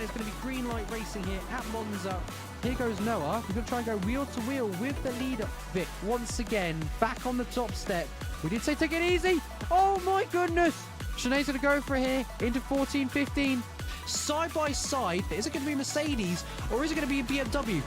and it's going to be green light racing here at Monza. Here goes Noah. We're going to try and go wheel to wheel with the leader, Vic, once again, back on the top step. We did say take it easy. Oh my goodness. Sinead's going to go for it here into 14, 15. Side by side, is it going to be Mercedes or is it going to be a BMW?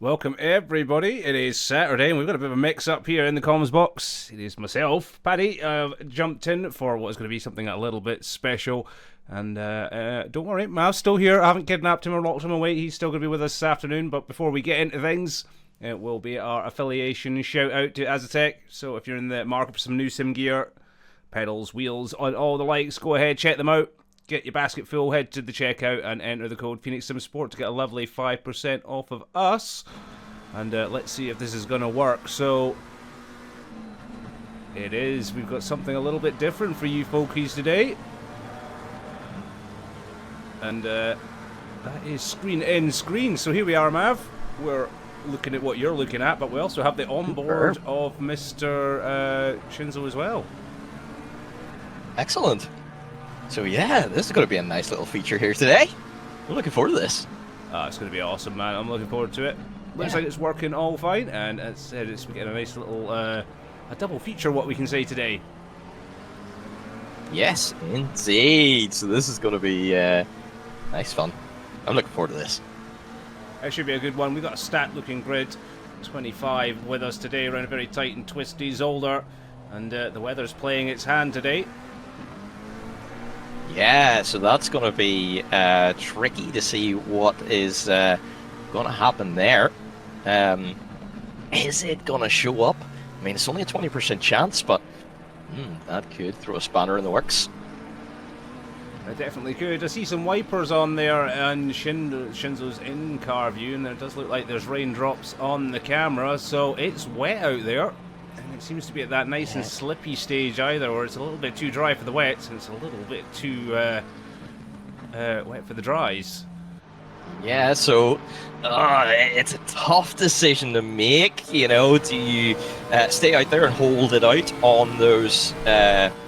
Welcome everybody, it is Saturday and we've got a bit of a mix up here in the comms box. It is myself, Paddy, jumped in for what is going to be something a little bit special. And don't worry, Mav's still here, I haven't kidnapped him or locked him away, he's still going to be with us this afternoon. But before we get into things, it will be our affiliation shout out to Asetek. So if you're in the market for some new sim gear, pedals, wheels, on all the likes, go ahead, check them out. Get your basket full, head to the checkout and enter the code Phoenix Sim Sport to get a lovely 5% off of us. And let's see if this is going to work. So, it is. We've got something a little bit different for you folkies today. And that is screen in screen. So here we are, Mav. We're looking at what you're looking at, but we also have the onboard of Mr. Shinzo as well. Excellent. So yeah, this is going to be a nice little feature here today. I'm looking forward to this. It's going to be awesome, man. I'm looking forward to it. Looks like it's working all fine, and it's getting a nice little a double feature, what we can say today. Yes, indeed. So this is going to be nice fun. I'm looking forward to this. It should be a good one. We've got a stat-looking grid. 25 with us today around a very tight and twisty Zolder, and the weather's playing its hand today. Yeah, so that's going to be tricky to see what is going to happen there. Is it going to show up? I mean, it's only a 20% chance, but that could throw a spanner in the works. It definitely could. I see some wipers on there and Shinzo's in-car view, and it does look like there's raindrops on the camera, so it's wet out there. And it seems to be at that nice and slippy stage either, where it's a little bit too dry for the wets, and it's a little bit too wet for the dries. Yeah, so it's a tough decision to make, you know. Do you stay out there and hold it out on those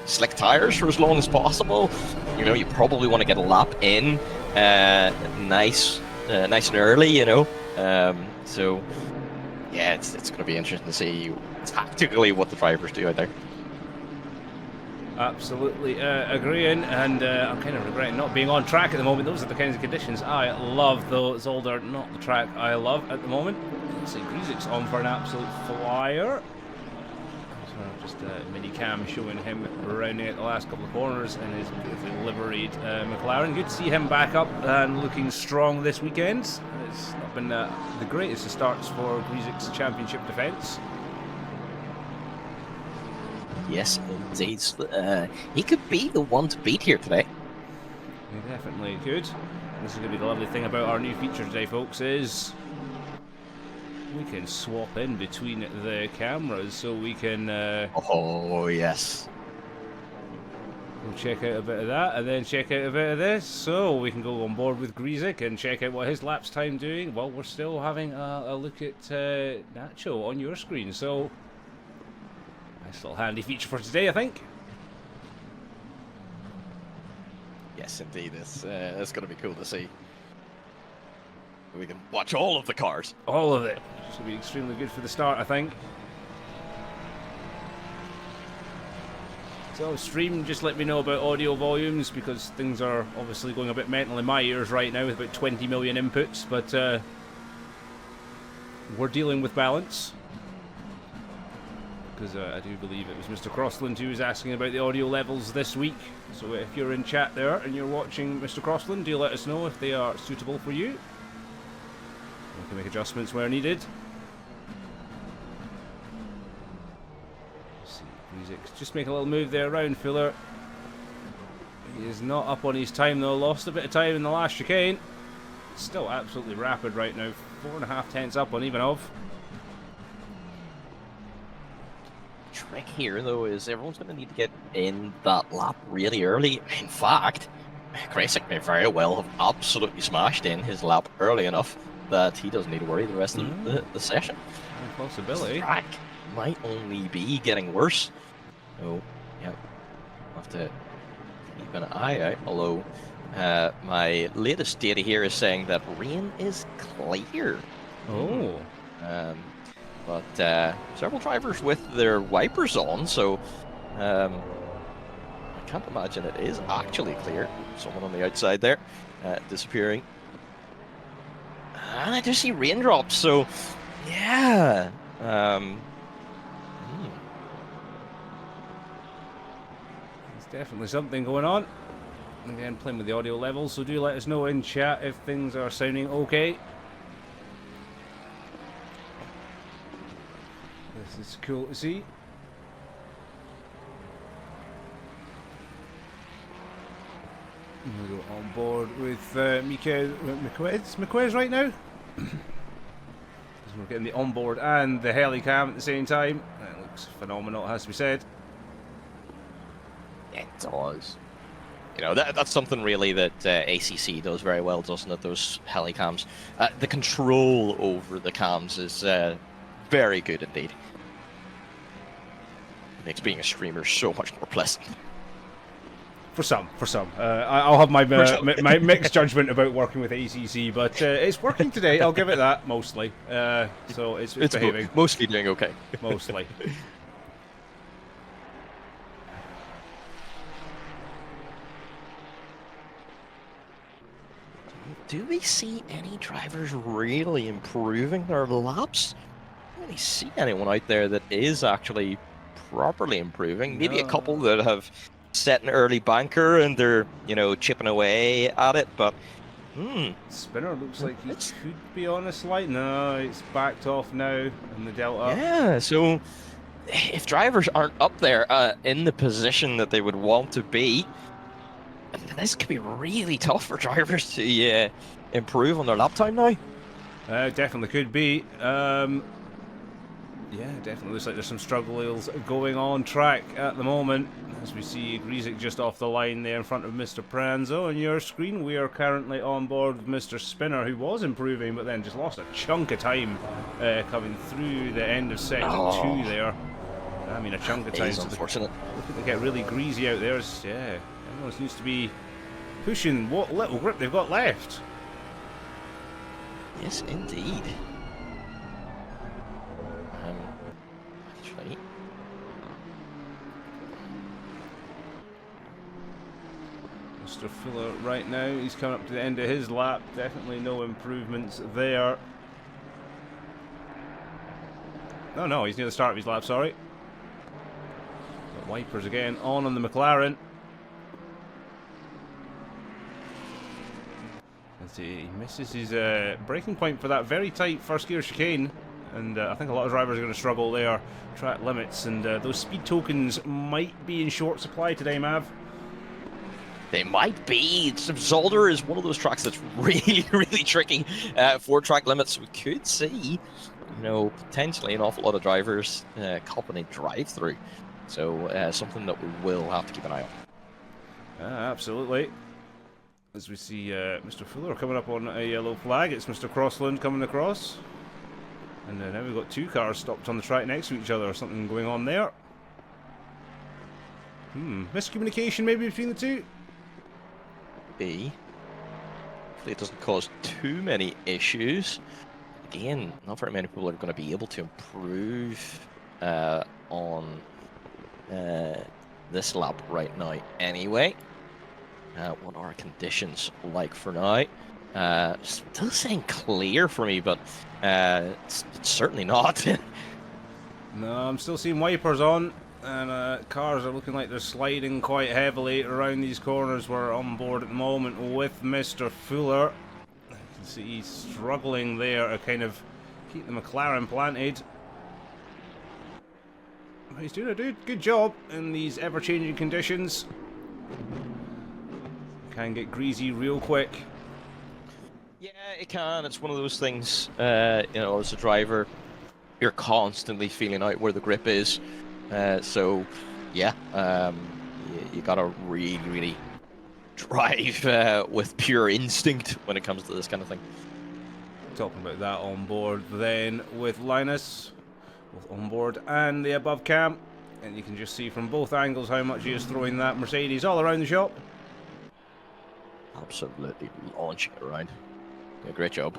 slick tires for as long as possible? You know, you probably want to get a lap in nice and early, you know. So, yeah, it's going to be interesting to see tactically what the drivers do out there. Absolutely agreeing, and I'm kind of regretting not being on track at the moment. Those are the kinds of conditions I love, though. Zolder, not the track I love at the moment. Looks like Greasik's on for an absolute flyer. So just a mini cam showing him rounding at the last couple of corners in his beautifully liveried McLaren. Good to see him back up and looking strong this weekend. It's not been the greatest of starts for Greasik's championship defence. Yes, indeed. He could be the one to beat here today. He definitely could. This is going to be the lovely thing about our new feature today, folks, is we can swap in between the cameras, so we can oh, yes. We'll check out a bit of that, and then check out a bit of this, so we can go on board with Greasik and check out what his lap's time doing while we're still having a look at Nacho on your screen. So nice little handy feature for today, I think. Yes, indeed. It's going to be cool to see. We can watch all of the cars. All of it. Should be extremely good for the start, I think. So, stream, just let me know about audio volumes, because things are obviously going a bit mental in my ears right now with about 20 million inputs, but we're dealing with balance. Because I do believe it was Mr. Crossland who was asking about the audio levels this week. So if you're in chat there and you're watching Mr. Crossland, do let us know if they are suitable for you. We can make adjustments where needed. Let's see, music's just make a little move there around Fuller. He is not up on his time though, lost a bit of time in the last chicane. Still absolutely rapid right now, 4.5 tenths up on Ivanov. Trick here though is everyone's going to need to get in that lap really early. In fact, Krasik may very well have absolutely smashed in his lap early enough that he doesn't need to worry the rest of the session. A possibility. The track might only be getting worse. So, yeah, I'll have to keep an eye out. Although my latest data here is saying that rain is clear. Oh. But several drivers with their wipers on, so I can't imagine it is actually clear. Someone on the outside there disappearing. And I do see raindrops, so yeah. There's definitely something going on. Again, playing with the audio levels, so do let us know in chat if things are sounding okay. This is cool to see. We'll go on board with Miquez right now. We're getting the onboard and the helicam at the same time. It looks phenomenal, it has to be said. It does. You know, that's something really that ACC does very well, doesn't it? Those helicams. The control over the cams is very good indeed. It makes being a streamer so much more pleasant. For some. I'll have my my mixed judgment about working with ACC, but it's working today. I'll give it that mostly. So it's behaving. Mostly doing okay. Mostly. Do we see any drivers really improving their laps? I don't really see anyone out there that is actually properly improving. Maybe a couple that have set an early banker and they're, you know, chipping away at it, but Spinner looks like he could be on a slide. No, it's backed off now in the Delta. Yeah, so if drivers aren't up there in the position that they would want to be, this could be really tough for drivers to improve on their lap time now. Definitely could be. Yeah, definitely looks like there's some struggles going on track at the moment. As we see Grizik just off the line there in front of Mr. Pranzo on your screen. We are currently on board with Mr. Spinner, who was improving, but then just lost a chunk of time coming through the end of sector 2 there. I mean, a chunk of time. It's unfortunate. They get really greasy out there. Yeah, everyone seems to be pushing what little grip they've got left. Yes, indeed. Actually, Mr. Fuller right now, he's coming up to the end of his lap. Definitely no improvements there. No, he's near the start of his lap, sorry. Got wipers again on the McLaren. Let's see, he misses his braking point for that very tight first gear chicane. And I think a lot of drivers are going to struggle there. Track limits, and those speed tokens might be in short supply today, Mav. they might be. Zolder is one of those tracks that's really, really tricky for track limits. We could see, potentially an awful lot of drivers copping a drive-through. So something that we will have to keep an eye on. Absolutely. As we see Mr. Fuller coming up on a yellow flag, it's Mr. Crossland coming across. And now we've got two cars stopped on the track next to each other. Something going on there. Miscommunication maybe between the two. be. Hopefully it doesn't cause too many issues. Again, not very many people are going to be able to improve on this lap right now anyway. What are conditions like for now? Still saying clear for me, but it's certainly not. No, I'm still seeing wipers on, and cars are looking like they're sliding quite heavily around these corners. We're on board at the moment with Mr. Fuller. You can see he's struggling there to kind of keep the McLaren planted. But he's doing a good job in these ever-changing conditions. Can get greasy real quick. Yeah, it can. It's one of those things, you know, as a driver, you're constantly feeling out where the grip is. So, yeah, you gotta really drive with pure instinct when it comes to this kind of thing. Talking about that on board then with Linus, both on board and the above cam. And you can just see from both angles how much he is throwing that Mercedes all around the shop. Absolutely launching it around. Yeah, great job.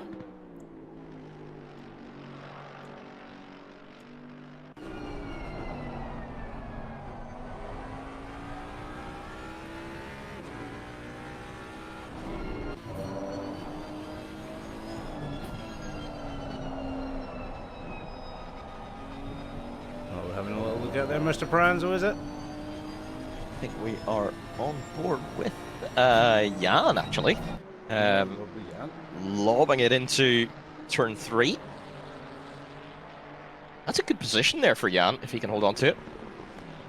Oh, we're having a little look at there, Mr. Pranzo, is it? I think we are on board with Jan, actually. Lobbing it into turn 3. That's a good position there for Jan, if he can hold on to it.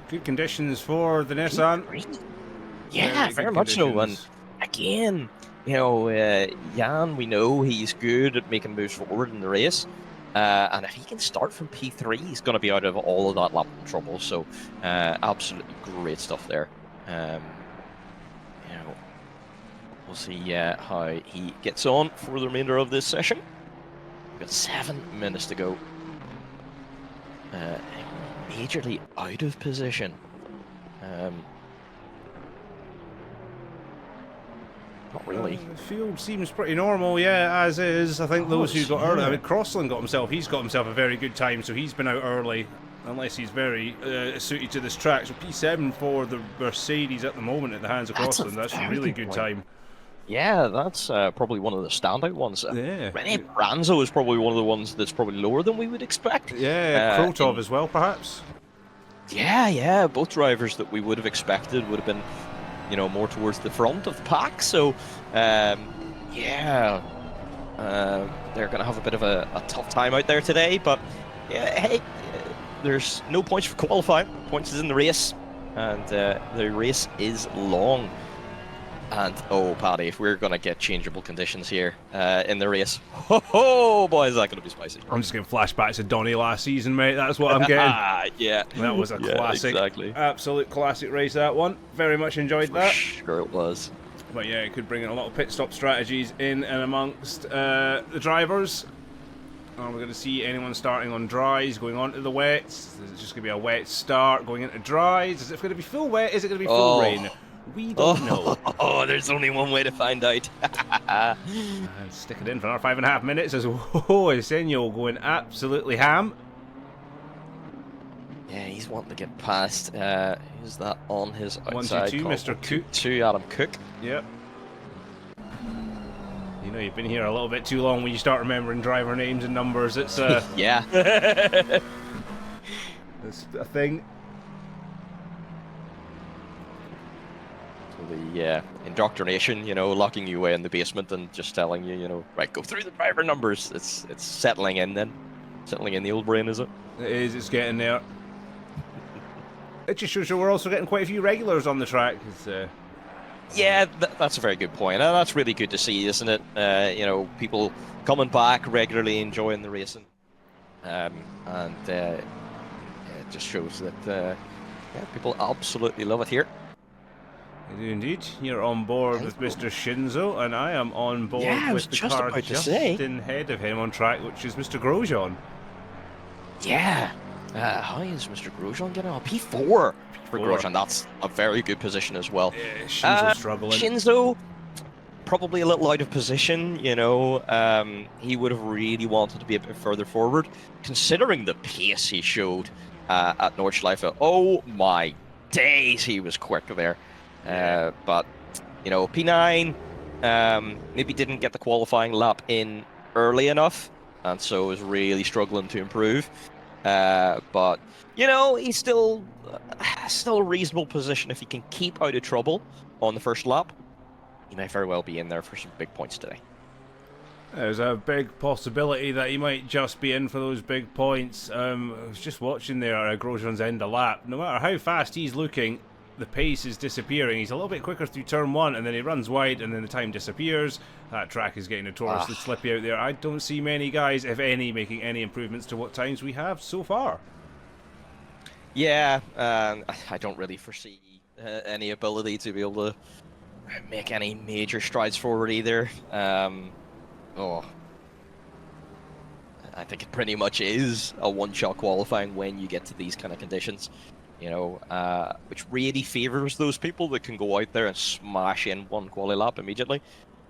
Good conditions for the Nissan. Yeah, very much so. And again, you know, Jan, we know he's good at making moves forward in the race. And if he can start from P3, he's going to be out of all of that lap trouble. So, absolutely great stuff there. You know, we'll see how he gets on for the remainder of this session. We've got 7 minutes to go. Majorly out of position. Not really. The field seems pretty normal, yeah, as is. I think those who got early, I mean, Crossland he's got himself a very good time, so he's been out early, unless he's very suited to this track. So P7 for the Mercedes at the moment at the hands of Crossland. That's a really good time. Yeah, that's probably one of the standout ones. Yeah. Rene Branzo is probably one of the ones that's probably lower than we would expect. Yeah, Krotov as well, perhaps. Yeah, both drivers that we would have expected would have been, you know, more towards the front of the pack. So, yeah, they're going to have a bit of a tough time out there today. But, yeah, hey, there's no points for qualifying. Points is in the race, and the race is long. And, oh, Paddy, if we're going to get changeable conditions here in the race, oh, boy, is that going to be spicy. I'm just getting flashbacks to Donny last season, mate. That's what I'm getting. Yeah. That was a classic. Exactly. Absolute classic race, that one. Very much enjoyed that. Sure it was. But yeah, it could bring in a lot of pit stop strategies in and amongst the drivers. And we're going to see anyone starting on dries, going on to the wets. Is it just going to be a wet start, going into dries? Is it going to be full wet? Is it going to be full rain? We don't know. Oh, there's only one way to find out. And stick it in for another 5.5 minutes as Arsenio going absolutely ham. Yeah, he's wanting to get past. Who's that on his outside? 1-2-2, Mr. Cook. To Adam Cook. Yep. You know, you've been here a little bit too long when you start remembering driver names and numbers. It's yeah. It's a thing. The indoctrination, you know, locking you away in the basement and just telling you, you know, right, go through the driver numbers. It's settling in then. Settling in the old brain, is it? It is, it's getting there. It just shows you we're also getting quite a few regulars on the track. Yeah, that's a very good point. And that's really good to see, isn't it? You know, people coming back regularly, enjoying the racing. And it just shows that yeah, people absolutely love it here. I do indeed. You're on board with Mr. Shinzo, and I am on board with the car just in head of him on track, which is Mr. Grosjean. Yeah. How is Mr. Grosjean getting on? P4 for Grosjean. That's a very good position as well. Yeah, Shinzo's struggling. Shinzo, probably a little out of position, you know. He would have really wanted to be a bit further forward, considering the pace he showed at Nordschleife. Oh my days, he was quick there. But, you know, P9 maybe didn't get the qualifying lap in early enough, and so is really struggling to improve. But, you know, he's still a reasonable position if he can keep out of trouble on the first lap. He may very well be in there for some big points today. There's a big possibility that he might just be in for those big points. I was just watching there at Grosjean's end of lap. No matter how fast he's looking, the pace is disappearing. He's a little bit quicker through turn 1, and then he runs wide, and then the time disappears. That track is getting notoriously slippy out there. I don't see many guys, if any, making any improvements to what times we have so far. Yeah, I don't really foresee any ability to be able to make any major strides forward either. I think it pretty much is a one-shot qualifying when you get to these kind of conditions, you know, which really favours those people that can go out there and smash in one quali lap immediately.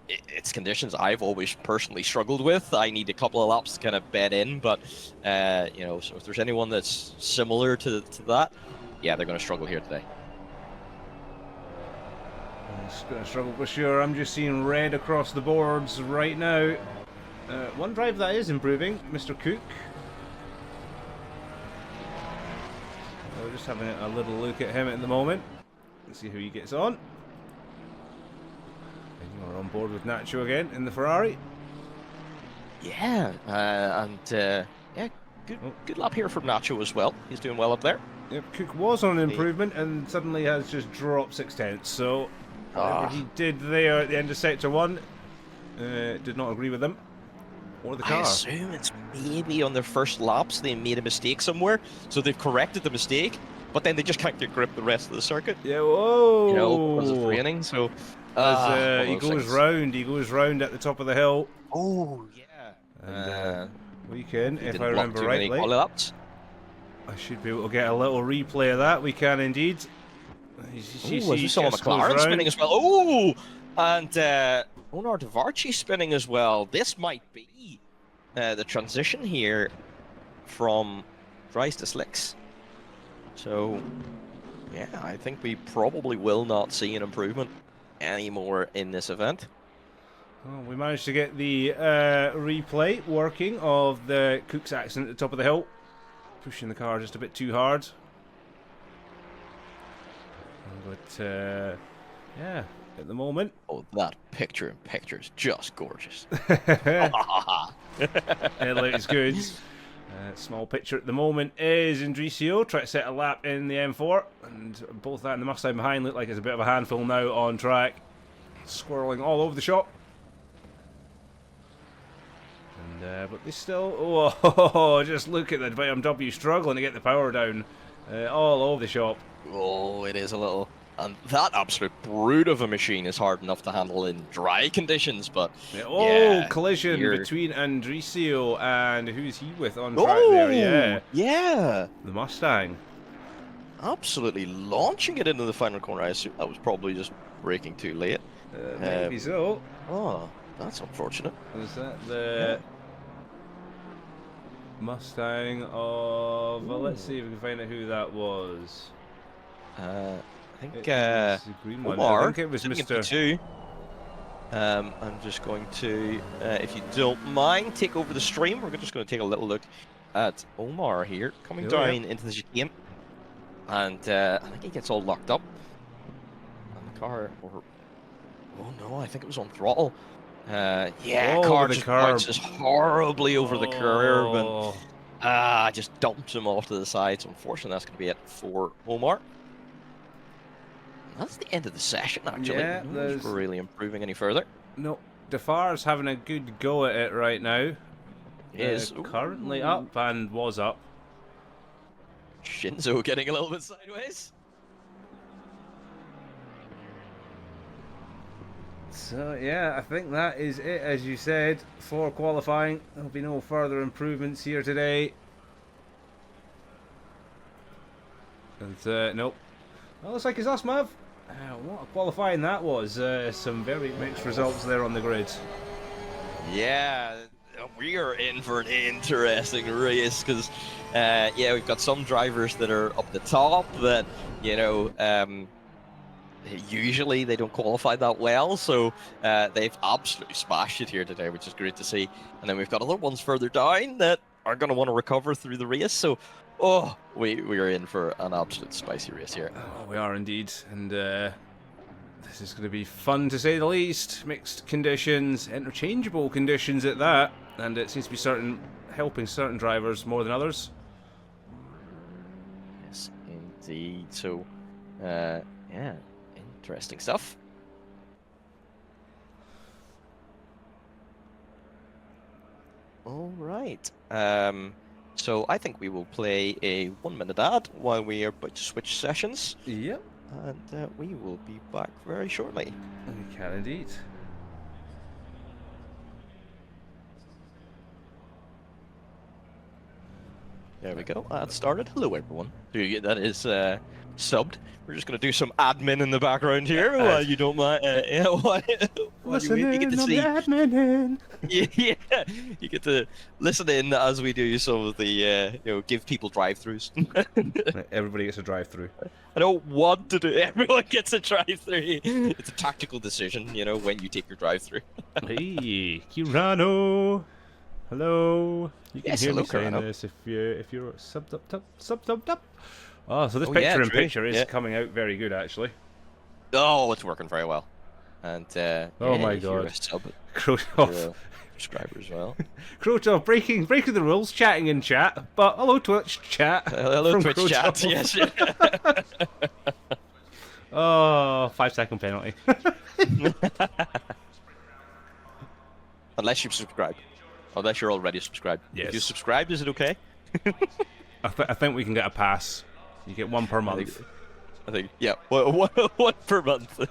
It's conditions I've always personally struggled with. I need a couple of laps to kind of bed in, but, you know, so if there's anyone that's similar to that, yeah, they're going to struggle here today. It's going to struggle for sure. I'm just seeing red across the boards right now. One drive that is improving, Mr. Cook. We're just having a little look at him at the moment. Let's see who he gets on. And you're on board with Nacho again in the Ferrari. Yeah, yeah, good lap here from Nacho as well. He's doing well up there. Yep, Cook was on an improvement and suddenly has just dropped 6/10. So whatever he did there at the end of sector 1, did not agree with him or the car. I assume it's maybe on their first laps they made a mistake somewhere, so they've corrected the mistake, but then they just can't get grip the rest of the circuit. Yeah, whoa! You know, because of raining. So as he goes round at the top of the hill. Oh yeah. And we can, if I remember rightly, I should be able to get a little replay of that. We can indeed. We saw McLaren spinning as well. Oh, and Onar Devarchi spinning as well. This might be the transition here from dries to slicks. So, yeah, I think we probably will not see an improvement anymore in this event. Well, we managed to get the replay working of the Cook's accident at the top of the hill. Pushing the car just a bit too hard. But, yeah, at the moment. Oh, that picture in picture is just gorgeous. It looks good. Small picture at the moment is Indricio trying to set a lap in the M4. And both that and the Mustang behind look like it's a bit of a handful now on track. Swirling all over the shop. But they still... Oh, just look at the BMW struggling to get the power down all over the shop. Oh, it is a little... And that absolute brute of a machine is hard enough to handle in dry conditions, but... Yeah, collision between Andricio and who's he with on track there? Yeah. Yeah. The Mustang. Absolutely launching it into the final corner. I assume that was probably just braking too late. Maybe so. Oh, that's unfortunate. Was that the Mustang of... Well, let's see if we can find out who that was. I think the green one. Omar, I think it was Mr. I'm just going to, if you don't mind, take over the stream. We're just going to take a little look at Omar here, coming down into the chicane. And I think he gets all locked up. And the car, oh no, I think it was on throttle. Yeah, car just bounces horribly over the curb and just dumps him off to the side. So unfortunately, that's going to be it for Omar. That's the end of the session, actually. Yeah, we're really improving any further. No, Defar's having a good go at it right now. He is currently up and was up. Shinzo getting a little bit sideways. So, yeah, I think that is it, as you said, for qualifying. There'll be no further improvements here today. And, nope. Well, looks like it's us, Mav. What a qualifying that was. Some very mixed results there on the grid. Yeah, we are in for an interesting race because, yeah, we've got some drivers that are up the top that, you know, usually they don't qualify that well, so they've absolutely smashed it here today, which is great to see. And then we've got other ones further down that are going to want to recover through the race. So, oh, we are in for an absolute spicy race here. Oh, we are indeed, and this is going to be fun to say the least. Mixed conditions, interchangeable conditions at that, and it seems to be helping certain drivers more than others. Yes, indeed. So, yeah, interesting stuff. All right. So I think we will play a 1-minute ad while we are about to switch sessions. Yep. And we will be back very shortly. We can indeed. There we go. Ad started. Hello, everyone. That is subbed. We're just going to do some admin in the background here while you don't mind. Yeah, while you get to see. Admin. Yeah, you get to listen in as we do some of the, you know, give people drive-throughs. Everybody gets a drive-through. I don't want to do it. Everyone gets a drive-through. It's a tactical decision, you know, when you take your drive-through. Hey, Kirano. Hello. You can hear me saying this if you're subbed up. Oh, so this picture-in-picture is coming out very good, actually. Oh, it's working very well. And oh yeah, my God, Krotov, subscriber as well. Krotov breaking the rules, chatting in chat. But hello, Twitch chat. Hello, Twitch chat. Yes. Oh, 5-second penalty. Unless you've subscribed. Unless you're already subscribed. Yes. If you subscribed, is it okay? I think we can get a pass. You get one per month. I think yeah, one per month.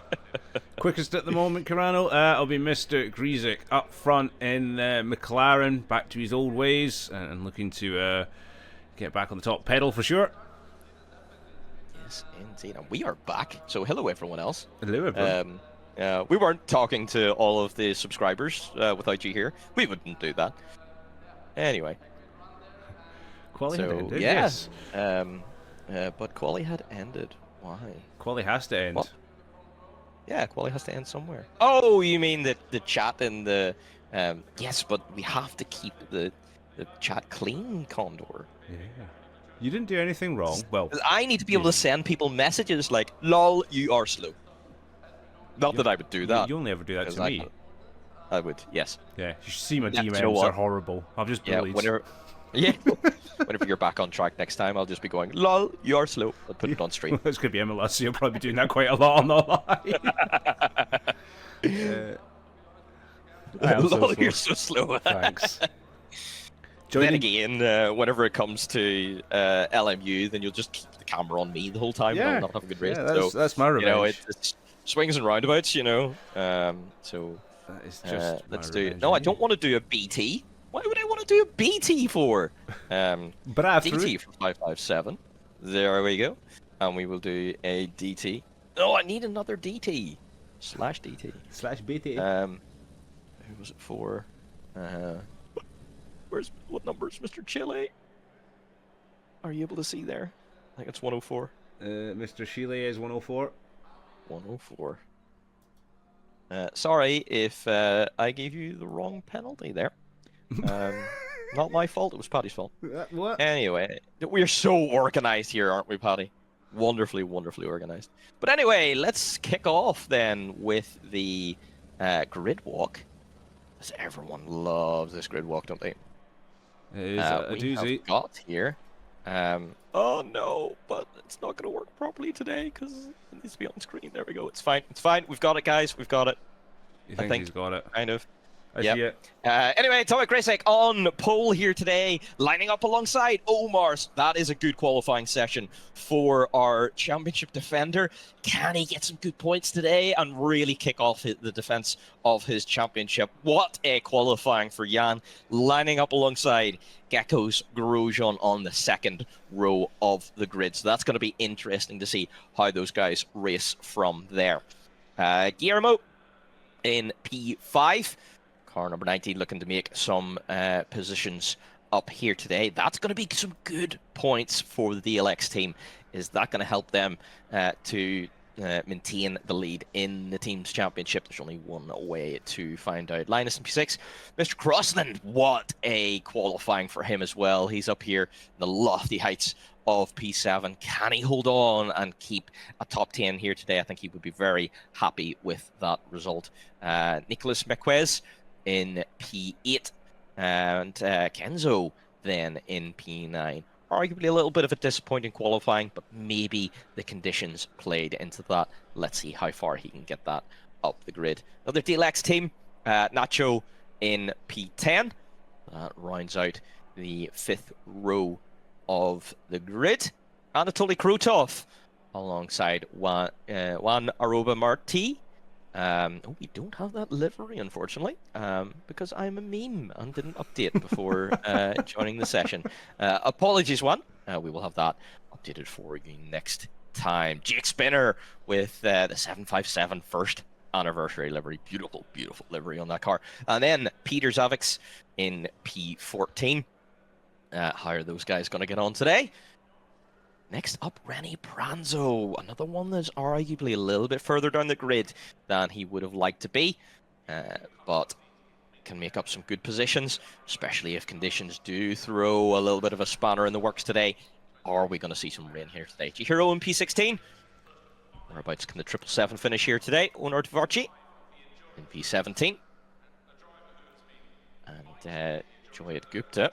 Quickest at the moment, Carano. It'll be Mr. Griesick up front in McLaren, back to his old ways, and looking to get back on the top pedal for sure. Yes, indeed. And we are back. So hello, everyone else. Hello, everyone. We weren't talking to all of the subscribers without you here. We wouldn't do that. Anyway. Quali had ended, yeah. yes. But Quali had ended. Why? Quali has to end. What? Yeah, Quali has to end somewhere. Oh, you mean the chat and the... yes, but we have to keep the chat clean, Condor. Yeah. You didn't do anything wrong. Well, I need to be able to send people messages like, lol, you are slow. Not that I would do that. You only ever do that to me. I would, yes. Yeah, you should see my Yeah, DMs, you know they're horrible. I've just bullied. Whenever you're back on track next time, I'll just be going, lol, you are slow. I'll put it on stream. It's going to be MLS, so you'll probably be doing that quite a lot on the line. Lol, you're so slow. Thanks. Then again, whenever it comes to LMU, then you'll just keep the camera on me the whole time and I'll not have a good race. Yeah, that's my revenge. You know, it's swings and roundabouts, you know. So that is just let's do it. No, I don't want to do a BT. Why would I want to do a BT for? DT for 557. There we go. And we will do a DT. Oh, I need another DT. Slash DT. Slash BT. Who was it for? What number is Mr. Chile? Are you able to see there? I think it's 104. Mr. Chile is 104. 104. Sorry if I gave you the wrong penalty there. Not my fault, it was Paddy's fault. What? Anyway, we're so organized here, aren't we, Paddy? Wonderfully, wonderfully organized. But anyway, let's kick off then with the grid walk. As everyone loves this grid walk, don't they? It is a doozy. We have got here. Oh no, but it's not going to work properly today because it needs to be on screen. There we go. It's fine. It's fine. We've got it, guys. We've got it. You think he's got it? Kind of. I see it. Anyway, Atomic Racing on pole here today, lining up alongside Omar's. That is a good qualifying session for our championship defender. Can he get some good points today and really kick off the defense of his championship? What a qualifying for Jan, lining up alongside Gecko's Grosjean on the second row of the grid. So that's going to be interesting to see how those guys race from there. Guillermo in P5. Car number 19 looking to make some positions up here today. That's going to be some good points for the DLX team. Is that going to help them to maintain the lead in the team's championship? There's only one way to find out. Linus in P6. Mr. Crossland, what a qualifying for him as well. He's up here in the lofty heights of P7. Can he hold on and keep a top 10 here today? I think he would be very happy with that result. Nicolas Mequez in P8, and Kenzo then in P9. Arguably a little bit of a disappointing qualifying, but maybe the conditions played into that. Let's see how far he can get that up the grid. Another DLX team, Nacho in P10. That rounds out the 5th row of the grid. Anatoly Krutov alongside Juan Aroba Marti. We don't have that livery, unfortunately, because I'm a meme and didn't update before joining the session. Apologies, Juan. We will have that updated for you next time. Jake Spinner with the 757 first anniversary livery. Beautiful, beautiful livery on that car. And then Peter Zavix in P14. How are those guys going to get on today? Next up, Rennie Pranzo, another one that's arguably a little bit further down the grid than he would have liked to be, but can make up some good positions, especially if conditions do throw a little bit of a spanner in the works today. Are we going to see some rain here today? Chihiro in P16. Whereabouts can the 777 finish here today? Onar Tvarchi in P17. And Joyet Gupta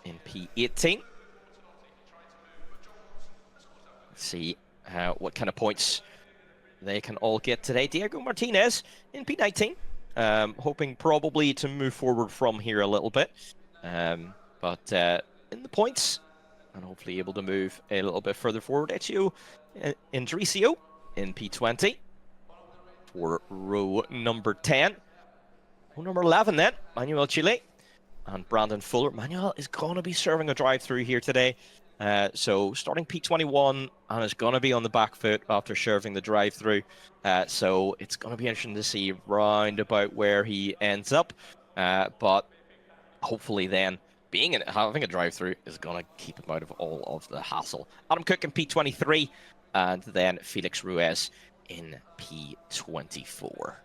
in P18. See what kind of points they can all get today. Diego Martinez in P19, hoping probably to move forward from here a little bit, but in the points and hopefully able to move a little bit further forward. Ezio Indricio in P20 for row number 10. Row number 11 then, Manuel Chile and Brandon Fuller. Manuel is going to be serving a drive-through here today. So starting P21 and is going to be on the back foot after serving the drive-through. So it's going to be interesting to see round about where he ends up. But hopefully then having a drive-through is going to keep him out of all of the hassle. Adam Cook in P23 and then Felix Ruiz in P24.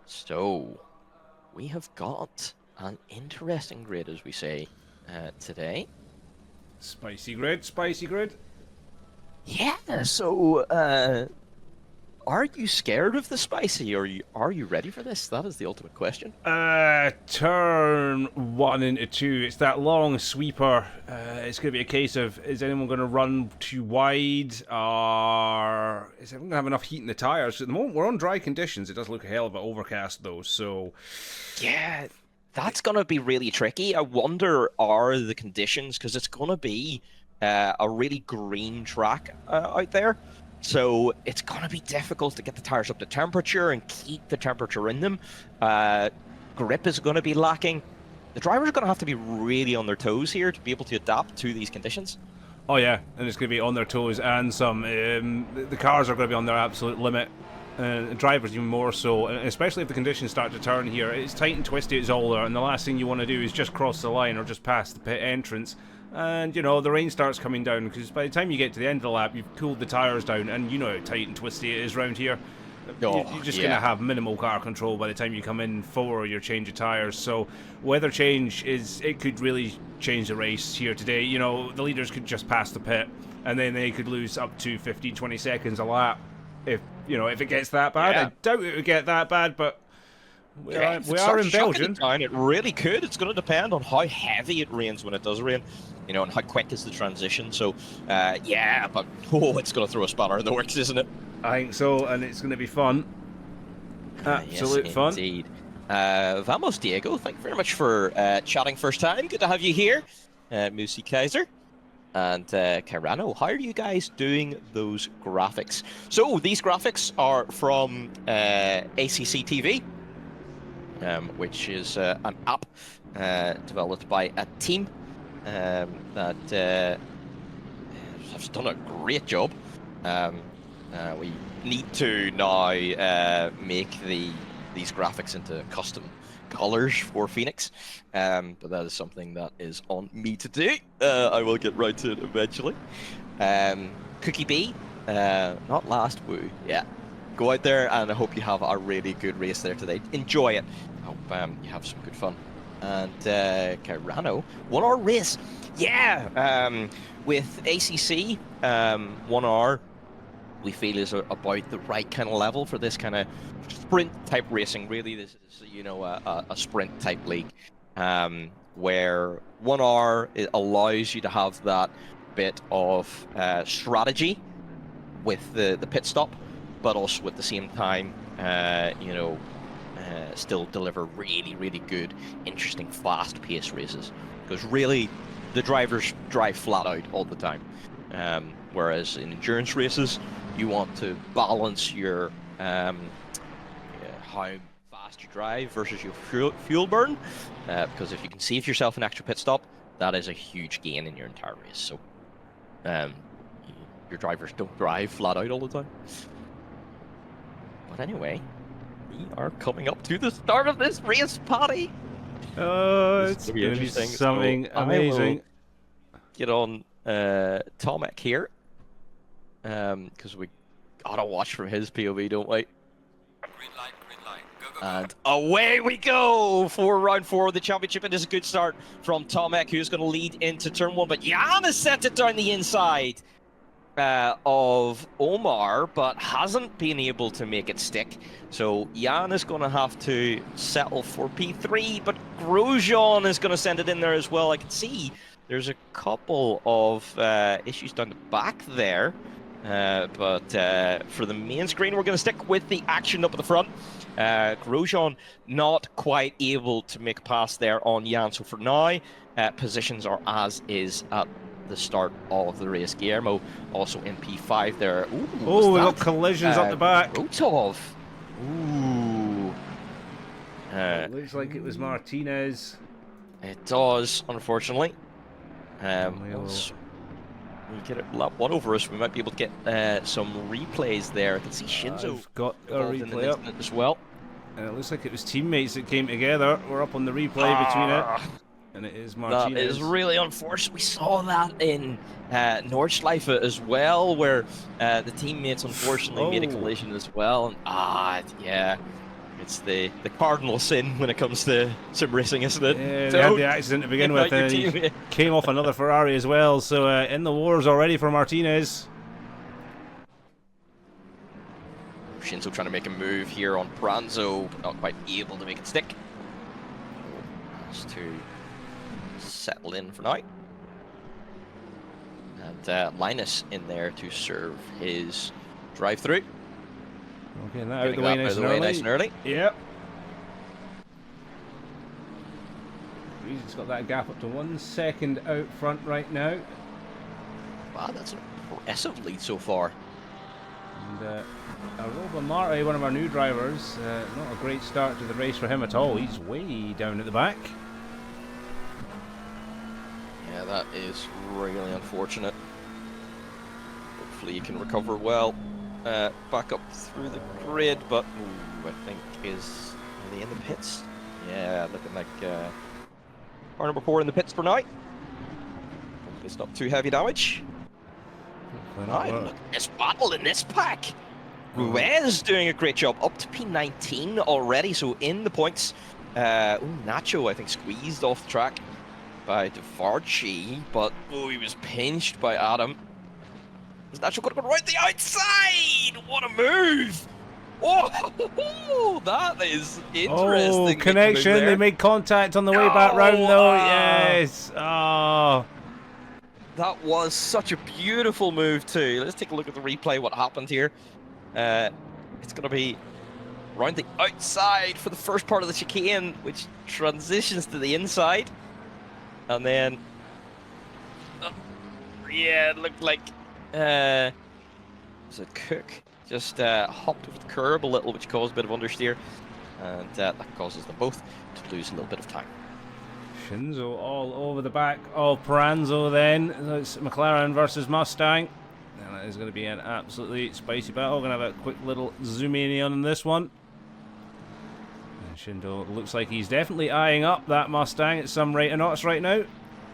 So we have got an interesting grid, as we say, today. Spicy grid, spicy grid. Yeah, so are you scared of the spicy, or are you ready for this? That is the ultimate question. Turn 1 into 2. It's that long sweeper. It's going to be a case of, is anyone going to run too wide, or is everyone going to have enough heat in the tyres? At the moment, we're on dry conditions. It does look a hell of a overcast, though, so... Yeah, that's going to be really tricky. I wonder, are the conditions, because it's going to be a really green track out there. So it's going to be difficult to get the tyres up to temperature and keep the temperature in them. Grip is going to be lacking. The drivers are going to have to be really on their toes here to be able to adapt to these conditions. Oh yeah, and it's going to be on their toes and some. The cars are going to be on their absolute limit. Drivers even more so, especially if the conditions start to turn here. It's tight and twisty at Zolder, and the last thing you want to do is just cross the line or just past the pit entrance. And, you know, the rain starts coming down, because by the time you get to the end of the lap, you've cooled the tyres down, and you know how tight and twisty it is around here. You're just going to have minimal car control by the time you come in for your change of tyres. So weather change it could really change the race here today. You know, the leaders could just pass the pit, and then they could lose up to 15-20 seconds a lap if it gets that bad. I doubt it would get that bad, but we are in Belgium. It really could. It's going to depend on how heavy it rains when it does rain, and how quick is the transition. So, but it's going to throw a spanner in the works, isn't it? I think so, and it's going to be fun. Absolute yes, fun. Indeed. Vamos, Diego. Thank you very much for chatting first time. Good to have you here. Musi Kaiser. And Kairano, how are you guys doing those graphics? So these graphics are from ACC TV, which is an app developed by a team that has done a great job. We need to now make these graphics into custom colors for Phoenix, but that is something that is on me to do. I will get right to it eventually. Cookie B, not last, woo. Yeah, go out there, and I hope you have a really good race there today. Enjoy it. I hope you have some good fun. And Kairano, 1 hour race. Yeah, with ACC, 1 hour we feel is about the right kind of level for this kind of sprint type racing. Really, this is, you know, a sprint type league, where 1 hour, it allows you to have that bit of strategy with the pit stop, but also at the same time, you know, still deliver really good, interesting, fast paced races. Because really, the drivers drive flat out all the time, whereas in endurance races, you want to balance your how fast you drive versus your fuel burn, because if you can save yourself an extra pit stop, that is a huge gain in your entire race. So your drivers don't drive flat out all the time. But anyway, we are coming up to the start of this race, Paddy. Oh, it's going to be something amazing. Get on Tomek here, because we gotta watch from his POV, don't we? Green light, go. And away we go for round 4 of the championship. It is a good start from Tomek, who's going to lead into turn 1. But Jan has sent it down the inside of Omar, but hasn't been able to make it stick. So Jan is going to have to settle for P3, but Grosjean is going to send it in there as well. I can see there's a couple of issues down the back there. But for the main screen, we're going to stick with the action up at the front. Grosjean not quite able to make a pass there on Jan. So for now, positions are as is at the start of the race. Guillermo also in P5 there. Ooh, oh, we got collisions up the back. Rotov. Ooh. It looks like it was Martinez. It does, unfortunately. We'll we get it lap 1 over us, we might be able to get some replays there. I can see Shinzo I've got a involved in replay the up incident as well. And it looks like it was teammates that came together. We're up on the replay between it. And it is Martinez. That is really unfortunate. We saw that in Nordschleife as well, where the teammates unfortunately made a collision as well. And yeah, it's the cardinal sin when it comes to sim racing, isn't it? Yeah, they had the accident to begin with, and he came off another Ferrari as well. So in the wars already for Martinez. Shinzo trying to make a move here on Pranzo, but not quite able to make it stick. Just to settle in for now. And Linus in there to serve his drive-through. Okay, that out of the way nice and early. Yep. He's got that gap up to 1 second out front right now. Wow, that's an impressive lead so far. And Aroba Marte, one of our new drivers, not a great start to the race for him at all. He's way down at the back. Yeah, that is really unfortunate. Hopefully you can recover well. Back up through the grid, but ooh, I think are they in the pits? Yeah, looking like car number 4 in the pits for now. Hopefully it's not too heavy damage. Right, look at this battle in this pack. Ruiz doing a great job, up to P19 already, so in the points. Nacho, I think, squeezed off the track by Devarchi, but he was pinched by Adam. Is Nacho going to go right the outside? What a move! Oh, that is interesting. Oh, connection. They made contact on the way back round, though. Yes. Oh. That was such a beautiful move, too. Let's take a look at the replay, what happened here. It's going to be Round the outside for the first part of the chicane, which transitions to the inside. And then... yeah, it looked like... was it Cook? Just hopped over the curb a little, which caused a bit of understeer. And that causes them both to lose a little bit of time. Shinzo all over the back of Paranzo then. It's McLaren versus Mustang. And that is going to be an absolutely spicy battle. Going to have a quick little zoom in on this one. And Shindo looks like he's definitely eyeing up that Mustang at some rate of knots right now.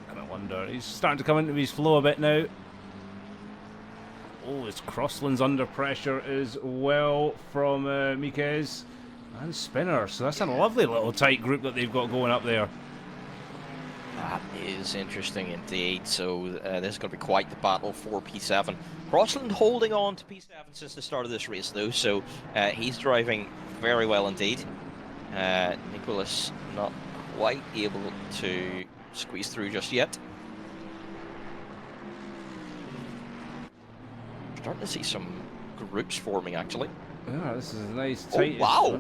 And I wonder, he's starting to come into his flow a bit now. Oh, it's Crossland's under pressure as well from Mikes and Spinner. So that's a lovely little tight group that they've got going up there. That is interesting indeed. So this is going to be quite the battle for P7. Crossland holding on to P7 since the start of this race though, so he's driving very well indeed. Nicholas not quite able to squeeze through just yet. Starting to see some groups forming actually. Yeah, this is a nice tight. Oh, wow!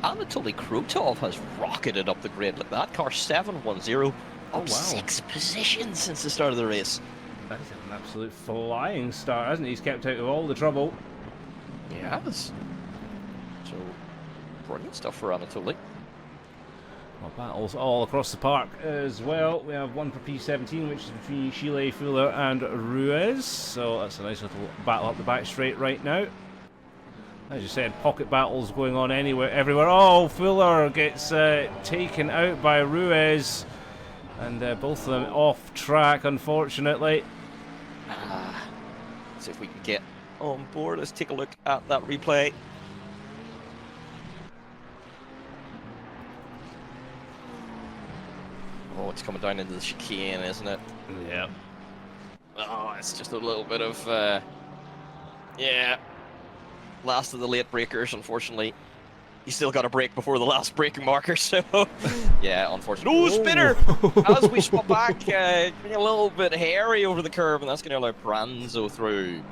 Anatoly Krotov has rocketed up the grid like that. Car 710, up wow. 6 positions since the start of the race. That is an absolute flying start, hasn't he? He's kept out of all the trouble. Yes. So, brilliant stuff for Anatoly. Well, battles all across the park as well. We have one for P17, which is between Chile, Fuller, and Ruiz. So that's a nice little battle up the back straight right now. As you said, pocket battles going on everywhere. Oh, Fuller gets taken out by Ruiz. And both of them off track, unfortunately. Let's see if we can get on board. Let's take a look at that replay. Oh, it's coming down into the chicane, isn't it? Yeah. Oh, it's just a little bit of, yeah. Last of the late breakers, unfortunately. You still got a break before the last braking marker, so yeah, unfortunately. Oh, Spinner! As we swap back, getting a little bit hairy over the curve, and that's going to allow Pranzo through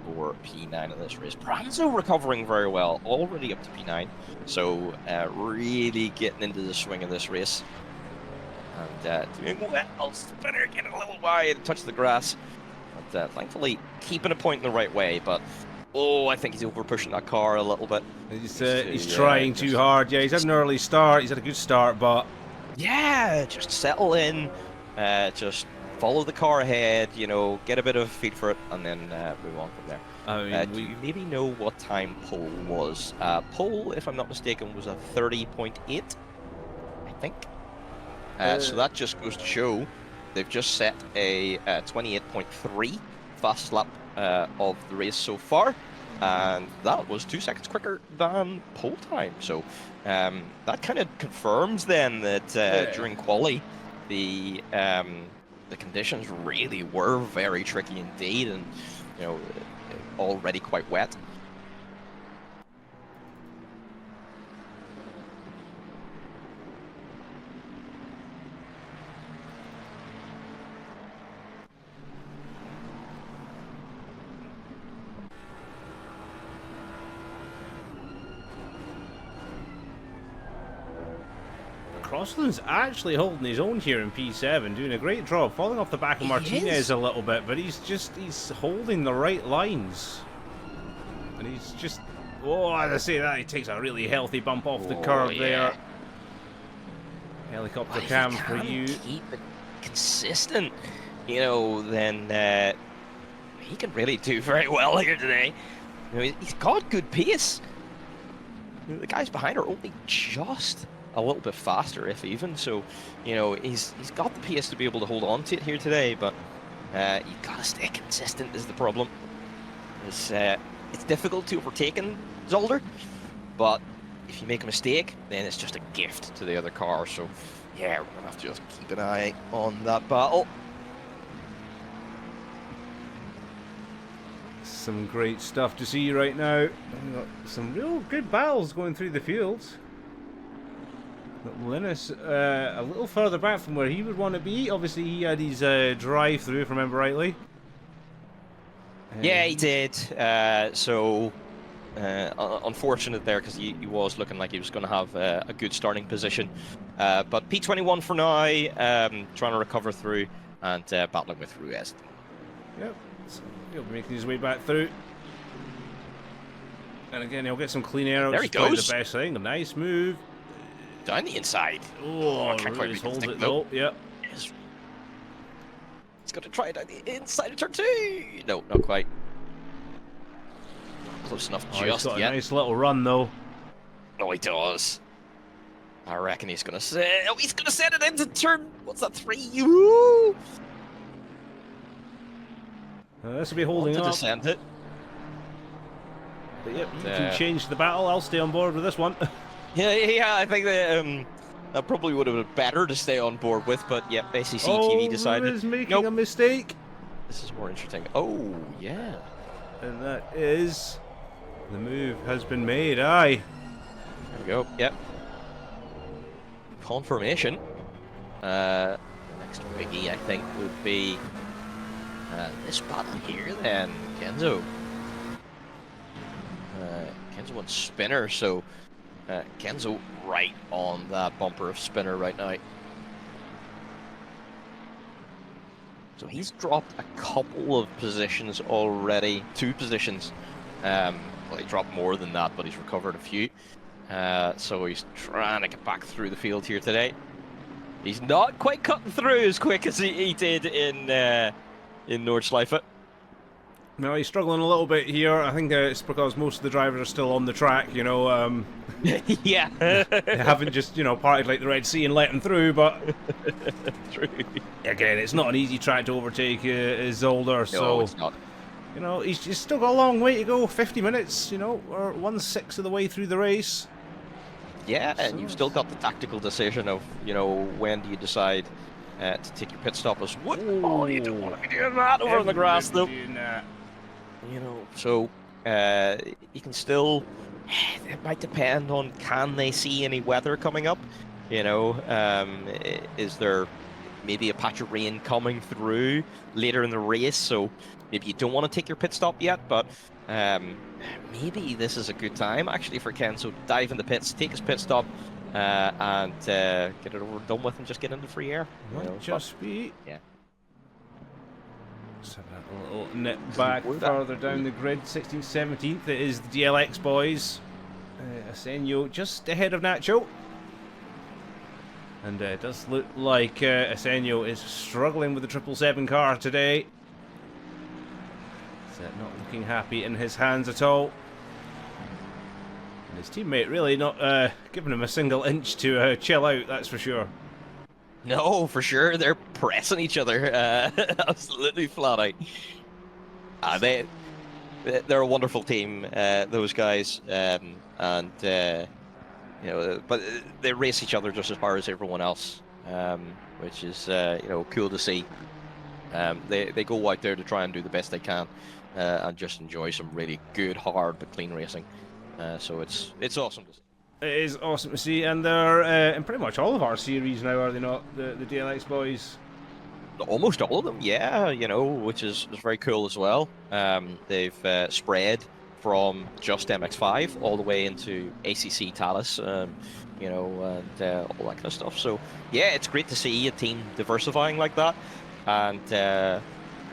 for P9 in this race. Pranzo recovering very well, already up to P9, so really getting into the swing of this race. And doing well. Spinner getting a little wide, touch the grass. But thankfully, keeping a point in the right way, but oh, I think he's over pushing that car a little bit. He's trying too hard. Yeah, he's had an early start. He's had a good start, but yeah, just settle in, just follow the car ahead. You know, get a bit of feed for it, and then move on from there. I mean, do you maybe know what time pole was? Pole, if I'm not mistaken, was a 30.8, I think. So that just goes to show they've just set a 28.3 fastest lap of the race so far, and that was 2 seconds quicker than pole time. So that kind of confirms then that during quali the conditions really were very tricky indeed, and you know, already quite wet. Crossland's actually holding his own here in P7, doing a great job, falling off the back of Martinez a little bit, but he's holding the right lines. And he's just, oh, as I say that, he takes a really healthy bump off the curb there. Helicopter cam for you. Keep it consistent, you know, then he can really do very well here today. You know, he's got good pace. The guys behind are only just a little bit faster, if even. So, you know, he's got the pace to be able to hold on to it here today. But you've got to stay consistent is the problem. It's difficult to overtake in Zolder, but if you make a mistake, then it's just a gift to the other car. So, yeah, we're gonna have to just keep an eye on that battle. Some great stuff to see right now. We've got some real good battles going through the fields. Linus a little further back from where he would want to be. Obviously, he had his drive-through, if I remember rightly. Yeah, he did. So unfortunate there because he was looking like he was going to have a good starting position. But P21 for now, trying to recover through and battling with Ruiz. Yep, so he'll be making his way back through. And again, he'll get some clean air. There he Probably goes. the best thing. A nice move. Down the inside. Oh, can't quite Ruiz reach the holds stick, it though. though. Yep. He's going to try it down the inside of turn 2. No, not quite. Close enough Oh, he's just got a yet. nice little run though. No, he does. I reckon he's gonna say. Oh, he's gonna send it into turn. What's that? 3? Woo! This will be holding Want to up. descend it. But yep, you can change the battle. I'll stay on board with this one. Yeah. I think that probably would have been better to stay on board with, but yep, ACC Oh, TV decided. Ruiz making Nope. a mistake. This is more interesting. Oh, yeah. And that is... The move has been made, aye. There we go. Yep. Confirmation. Next biggie, I think, would be this battle here, then. Kenzo. Kenzo wants spinner, so Kenzo right on that bumper of spinner right now. So he's dropped a couple of positions already, 2 positions. Well, he dropped more than that, but he's recovered a few. So he's trying to get back through the field here today. He's not quite cutting through as quick as he did in Nordschleife. No, he's struggling a little bit here. I think it's because most of the drivers are still on the track, you know. Yeah. They haven't just, you know, parted like the Red Sea and let him through, but... True. Again, it's not an easy track to overtake Zolder, so... No, it's not. You know, he's still got a long way to go, 50 minutes, you know, or 1/6 of the way through the race. Yeah, and you've still got the tactical decision of, you know, when do you decide to take your pit stop as well. Oh, you don't want to be doing that over on the grass, though. You know, so you can still... It might depend on, can they see any weather coming up? You know, is there maybe a patch of rain coming through later in the race? So maybe you don't want to take your pit stop yet, but maybe this is a good time actually for Kenzo to dive in the pits, take his pit stop, and get it over and done with and just get into free air. You know, Just be... Yeah. Let's have a little nip back further down the grid. 16th, 17th, it is the DLX boys. Asenio just ahead of Nacho. And it does look like Asenio is struggling with the 777 car today. It's not looking happy in his hands at all. And his teammate really not giving him a single inch to chill out, that's for sure. No, for sure. They're pressing each other absolutely flat out. They're a wonderful team, those guys. And you know, but they race each other just as hard as everyone else, which is you know, cool to see. They go out there to try and do the best they can, and just enjoy some really good, hard but clean racing. So it's awesome to see. It is awesome to see, and they're in pretty much all of our series now, are they not? The DLX boys. Almost all of them, yeah. You know, which is very cool as well. They've spread from just MX5 all the way into ACC Talus, you know, and all that kind of stuff. So yeah, it's great to see a team diversifying like that, and you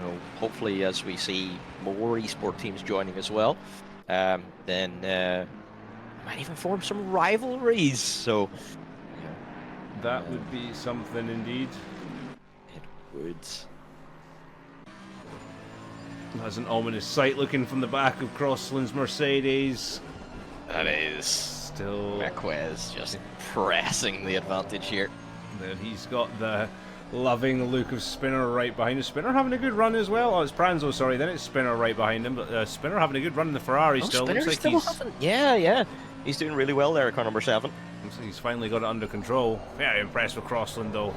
know, hopefully as we see more esport teams joining as well, then might even form some rivalries. So That would be something indeed. it would. That's an ominous sight looking from the back of Crossland's Mercedes. That is Still, Marquez just pressing the advantage here. then he's got the loving look of Spinner right behind him. Spinner having a good run as well. Oh, it's Pranzo, sorry. Then it's Spinner right behind him. But Spinner having a good run in the Ferrari still. Spinner Looks like still he's, hasn't. Yeah. He's doing really well there at car number 7. looks like he's finally got it under control. Very impressed with Crossland though.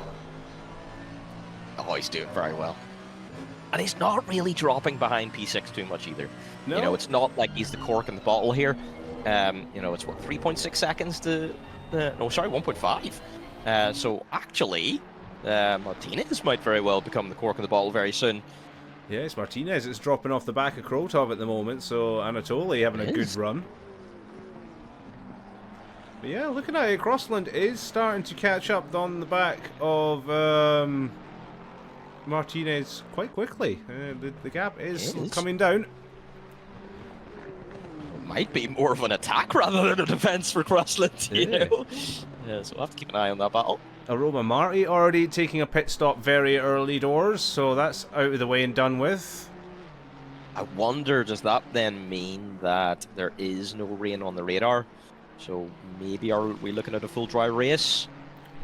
Oh, he's doing very well. And he's not really dropping behind P6 too much either. No. You know, it's not like he's the cork in the bottle here. You know, it's what, 3.6 seconds to... no, sorry, 1.5. So actually, Martinez might very well become the cork in the bottle very soon. Yes, Martinez is dropping off the back of Krotov at the moment, so Anatoly having a good run. But yeah, looking at it, Crossland is starting to catch up on the back of Martinez quite quickly. The gap is coming down. Might be more of an attack rather than a defense for Crossland, you know? Yeah, so we'll have to keep an eye on that battle. Aroma Marty already taking a pit stop very early doors, so that's out of the way and done with. I wonder, does that then mean that there is no rain on the radar? So maybe are we looking at a full dry race?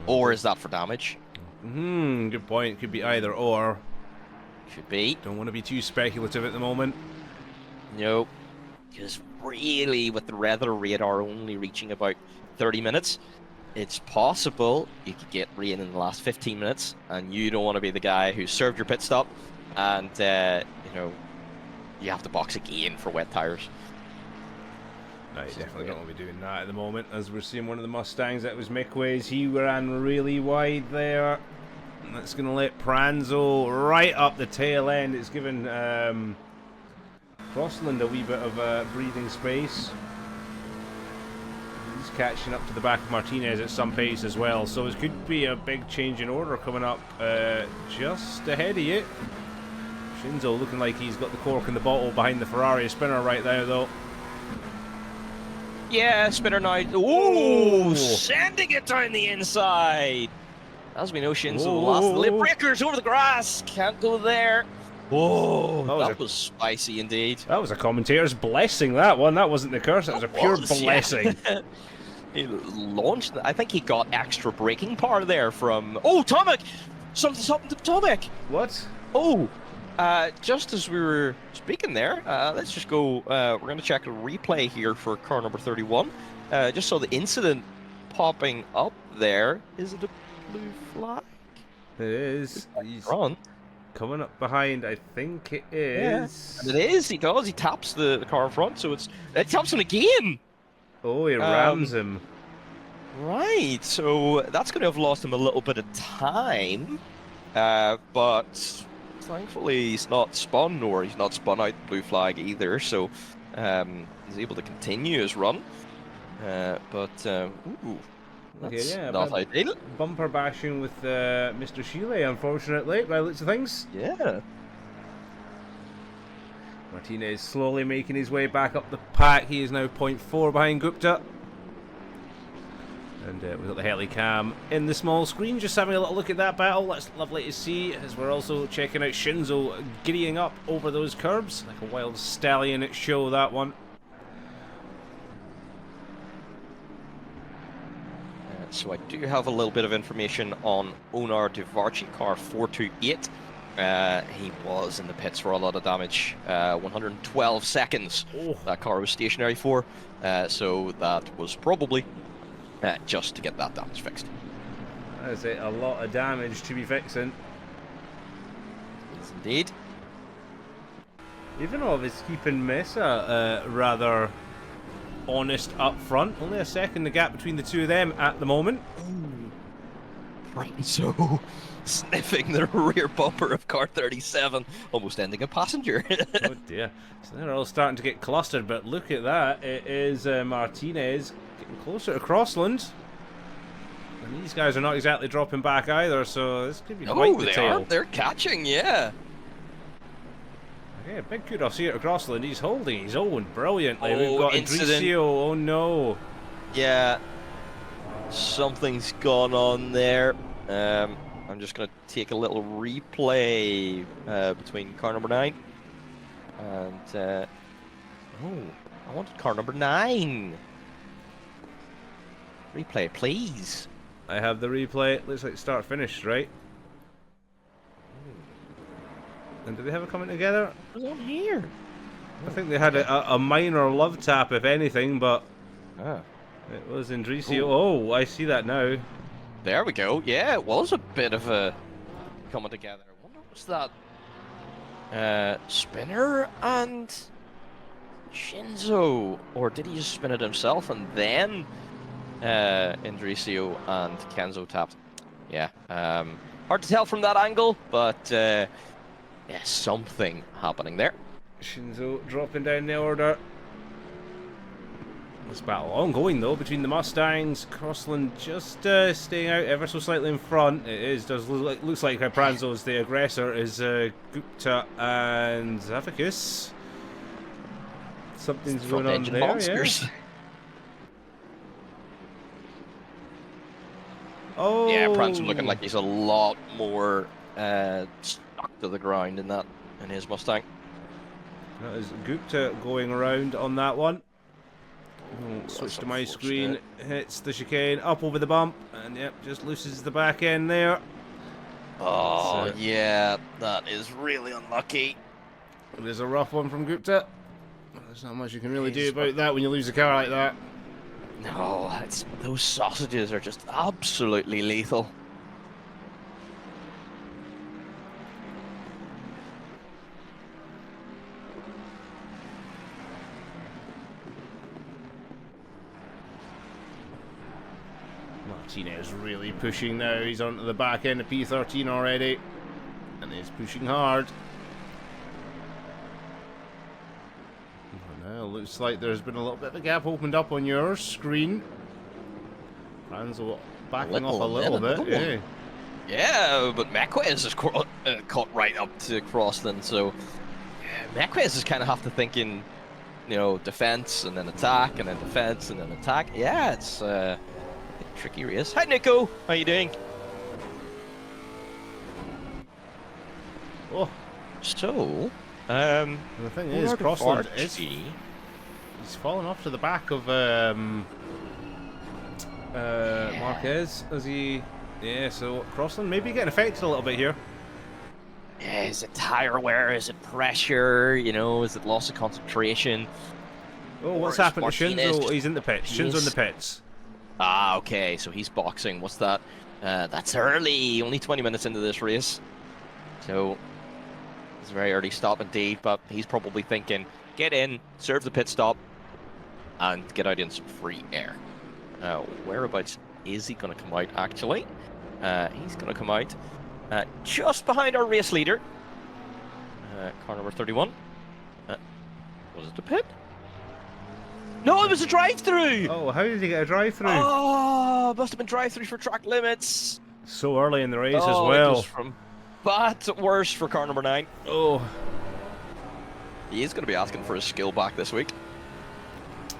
Or is that for damage? Good point. Could be either or. Should be. Don't want to be too speculative at the moment. Nope. Because really, with the weather radar only reaching about 30 minutes, it's possible you could get rain in the last 15 minutes, and you don't want to be the guy who served your pit stop, and you know, you have to box again for wet tires. No, you definitely don't want to be doing that at the moment. As we're seeing one of the Mustangs that was Mikway's, he ran really wide there. And that's going to let Pranzo right up the tail end. It's given Crossland a wee bit of breathing space. He's catching up to the back of Martinez at some pace as well. So it could be a big change in order coming up just ahead of you. Shinzo looking like he's got the cork in the bottle behind the Ferrari spinner right there, though. Yeah, spinner now. Ooh, sending it down the inside. As we know, Shinzo lost the lip breakers over the grass. Can't go there. Oh, that was spicy indeed. That was a commentator's blessing, that one. That wasn't the curse, that was a pure blessing. Yeah. He launched, I think he got extra braking power there from... Oh, Tomek! Something to Tomek! What? Oh, just as we were speaking there, let's just go, we're going to check a replay here for car number 31. Just saw the incident popping up there. Is it a blue flag? It is. He's on. Coming up behind, I think it is. Yeah. And it is, he does. He taps the car in front, so it taps him again. Oh, he rams him. Right, so that's going to have lost him a little bit of time. But thankfully he's not spun, or he's not spun out the blue flag either, so he's able to continue his run. Ooh. That's not ideal. Bumper bashing with Mr. Chile, unfortunately, by the looks of things. Yeah. Martinez slowly making his way back up the pack. He is now 0.4 behind Gupta. And we've got the Helicam in the small screen, just having a little look at that battle. That's lovely to see, as we're also checking out Shinzo giddying up over those curbs. Like a wild stallion at show, that one. So I do have a little bit of information on Onar Divarchi, car 428. He was in the pits for a lot of damage. 112 seconds that car was stationary for. So that was probably just to get that damage fixed. That is a lot of damage to be fixing. Yes, indeed. Ivanov is keeping Mesa rather honest up front. Only a second the gap between the two of them at the moment. So sniffing the rear bumper of car 37, almost ending a passenger. Oh dear. So they're all starting to get clustered, but look at that. It is Martinez getting closer to Crossland. And these guys are not exactly dropping back either, so this could be quite the tail. They're catching, yeah. Okay, big kudos here to Crossland. He's holding his own brilliantly. We've got Andricio. Oh no. Yeah. Something's gone on there. I'm just going to take a little replay between car number 9 and I wanted car number 9. Replay, please. I have the replay. Looks like start finish, right? And did they have it coming together? It was on here. I think they had a minor love tap, if anything, but it was Andricio. Oh, I see that now. There we go. Yeah, it was a bit of a coming together. I wonder what's that? Spinner and Shinzo, or did he just spin it himself and then Andricio and Kenzo tapped? Yeah. Hard to tell from that angle, but yeah, something happening there. Shinzo dropping down the order. This battle ongoing though between the Mustangs. Crossland just staying out ever so slightly in front. Does looks like Pranzo's the aggressor. Is Gupta and Zavicus. Something's going on there. Monsters. Yeah. Oh. Yeah, Pranzo looking like he's a lot more stuck to the ground in his Mustang. That is Gupta going around on that one. Oh, switch to my screen, hits the chicane, up over the bump, and yep, just loses the back end there. Oh, yeah, that is really unlucky. It is a rough one from Gupta. There's not much you can really do about that when you lose a car like that. No, those sausages are just absolutely lethal. Martinez really pushing now. He's onto the back end of P13 already, and he's pushing hard. Now looks like there's been a little bit of a gap opened up on your screen. Franzo backing off a little bit. Yeah. Yeah, but Mequez is caught right up to Crossland, so yeah, Mequez is kind of have to think in, defense and then attack and then defense and then attack. Yeah, it's a tricky race. Hi, Nico. How you doing? Oh, so, the thing is, Crossland is Archie. he's fallen off to the back of Marquez as he. Yeah, so Crossland maybe getting affected a little bit here. Yeah, is it tire wear? Is it pressure? Is it loss of concentration? Oh, what's Or is happened to Martinez Shinzo? just- He's in the pits. Shinzo in the pits. Ah, okay, so he's boxing. What's that? That's early. Only 20 minutes into this race. So, it's a very early stop indeed, but he's probably thinking, get in, serve the pit stop, and get out in some free air. Whereabouts is he going to come out, actually? He's going to come out just behind our race leader. Car number 31. Was it the pit? No, it was a drive-through! Oh, how did he get a drive-through? Oh, must have been drive-through for track limits. So early in the race as It well. goes from bad to worse for car number 9. Oh, He is going to be asking for his skill back this week.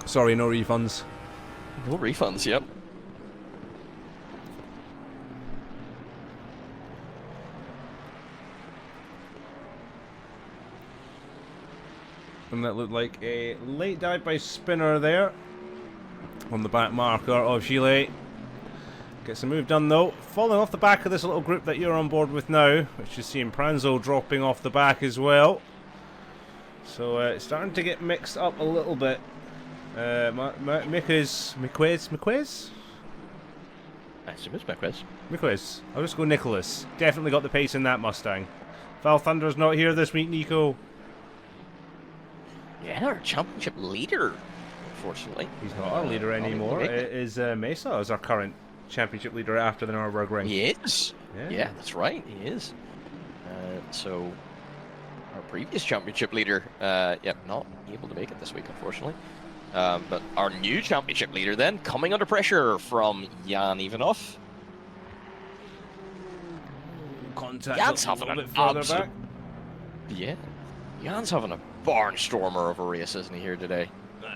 sorry, no refunds. No refunds, yep. And that looked like a late dive by Spinner there on the back marker of Gillet. Gets a move done though. Falling off the back of this little group that you're on board with now, which is seeing Pranzo dropping off the back as well. So it's starting to get mixed up a little bit. Miquez? I assume it's Mequez. Miquez. I'll just go Nicholas. Definitely got the pace in that Mustang. Val Thunder's not here this week, Nico. Yeah, our championship leader, unfortunately. He's not our leader anymore. Not It is Mesa as our current championship leader after the Nürburgring. He is. Yeah. Yeah, that's right, he is. So, our previous championship leader, not able to make it this week, unfortunately. But our new championship leader then, coming under pressure from Jan Ivanov. Contact Jan's a having little an bit further absolute... back. Yeah. Jan's having a barnstormer of a race, isn't he, here today?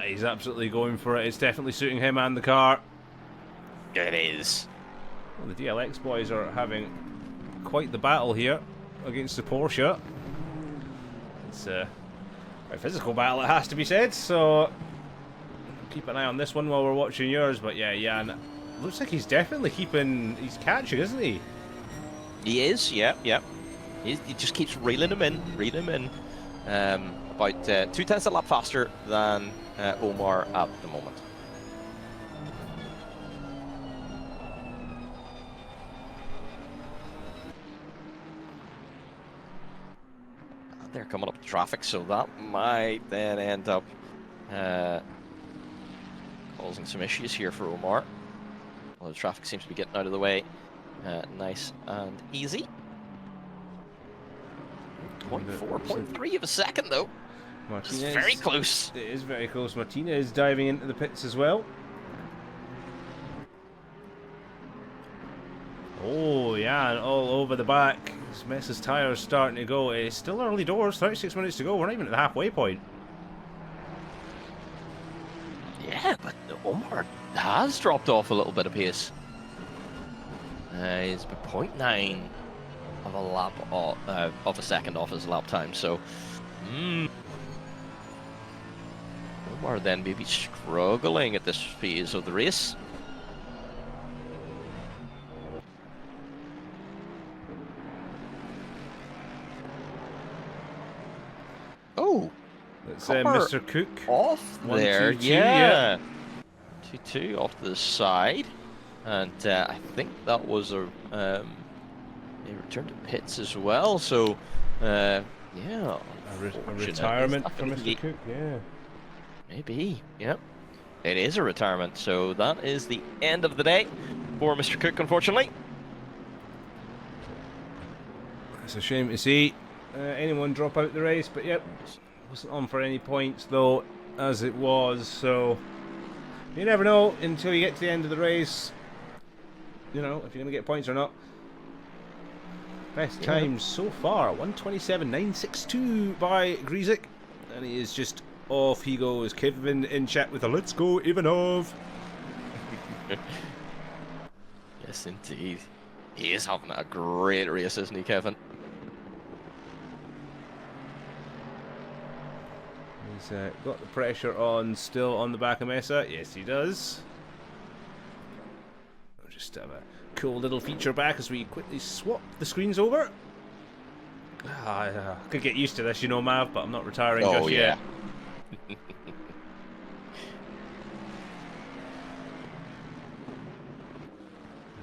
He's absolutely going for it. It's definitely suiting him and the car. It is. Well, the DLX boys are having quite the battle here against the Porsche. It's a physical battle, it has to be said, so keep an eye on this one while we're watching yours. But yeah, Jan, looks like he's definitely he's catching, isn't he? He is, yeah. He just keeps reeling him in. About 0.2 a lap faster than Omar at the moment. They're coming up to traffic, so that might then end up causing some issues here for Omar. Well, the traffic seems to be getting out of the way nice and easy. 0.4, 0.3 of a second though. It's Martinez. very close. It is very close. Martinez diving into the pits as well. Oh, yeah, and all over the back. Messa's tyres starting to go. It's still early doors, 36 minutes to go. We're not even at the halfway point. Yeah, but Omar has dropped off a little bit of pace. He's about 0.9 of a lap of a second off his lap time. So, Omar then maybe struggling at this phase of the race. Oh, It's Copper Mr. Cook. off 1, there, 2, 2, yeah. 2-2 off to the side, and I think that was a return to pits as well. So, yeah, A retirement for Mr. Cook, yeah. Maybe, yep. It is a retirement, so that is the end of the day for Mr. Cook, unfortunately. It's a shame to see anyone drop out the race, but yep, wasn't on for any points though, as it was, so you never know until you get to the end of the race, you know, if you're going to get points or not. Best times so far, 1:27.962 by Grizik, and he is just off he goes. Kevin in chat with a "Let's go Ivanov." Yes, indeed. He is having a great race, isn't he, Kevin? He's got the pressure on still on the back of Mesa. Yes, he does. We'll just have a cool little feature back as we quickly swap the screens over. I could get used to this, you know, Mav, but I'm not retiring just yet.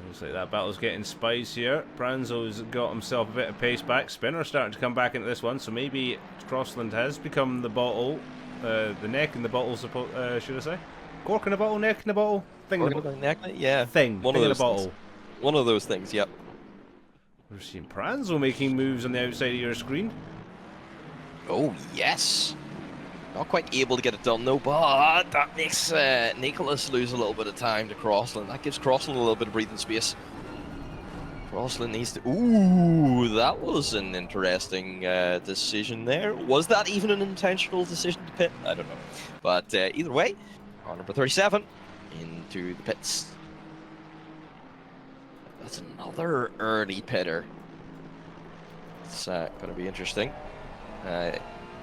Looks like that battle's getting spicier. Pranzo's got himself a bit of pace back. Spinner's starting to come back into this one, so maybe Crossland has become the bottle, the neck in the bottle, should I say? Cork in the bottle, neck in the bottle, thing in the bottle. Yeah, Thing one in of the those bottle. things. One of those things, yep. We're seeing Pranzo making moves on the outside of your screen. Oh, yes. Not quite able to get it done, though, but that makes Nicholas lose a little bit of time to Crossland. That gives Crossland a little bit of breathing space. Crossland needs to... Ooh, that was an interesting decision there. Was that even an intentional decision to pit? I don't know. But either way, car number 37 into the pits. That's another early pitter. It's going to be interesting.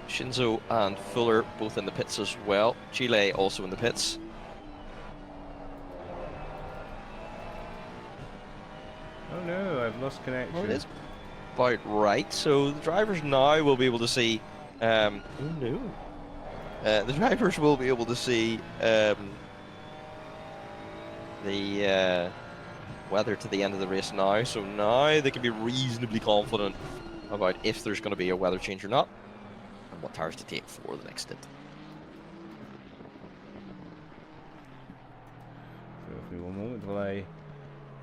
Shinzo and Fuller both in the pits as well. Chile also in the pits. Oh no, I've lost connection. Well, it is about right. So the drivers now will be able to see. Oh no. The drivers will be able to see the weather to the end of the race now. So now they can be reasonably confident about if there's going to be a weather change or not, and what tires to take for the next stint. So give me one moment while I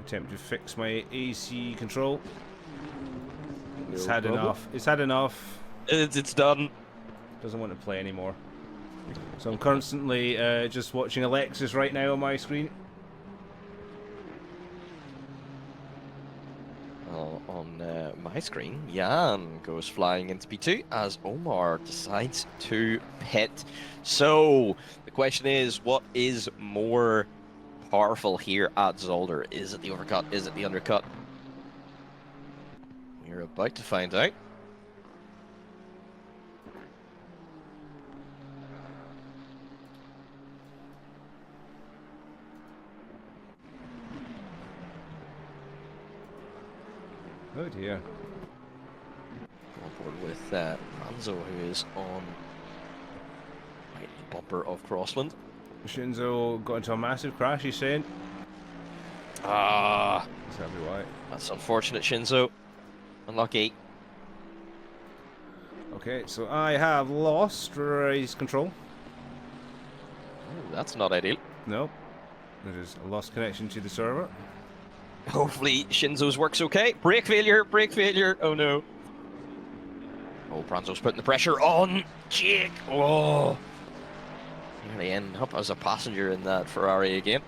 attempt to fix my AC control. It's had enough. It's had enough. It's done. Doesn't want to play anymore. So I'm constantly just watching Alexis right now on my screen. On my screen, Jan goes flying into P2 as Omar decides to pit. So the question is, what is more powerful here at Zolder? Is it the overcut? Is it the undercut? We're about to find out. Oh dear. Go on board with Manzo, who is on right, the bumper of Crossland. Shinzo got into a massive crash, he's saying. Ah, That's that'll be why. that's unfortunate, Shinzo. Unlucky. Okay, so I have lost race control. Oh, that's not ideal. No. There is a lost connection to the server. Hopefully Shinzo's works okay. Brake failure, oh no. Oh, Pranzo's putting the pressure on Jake. Oh, nearly end up as a passenger in that Ferrari again.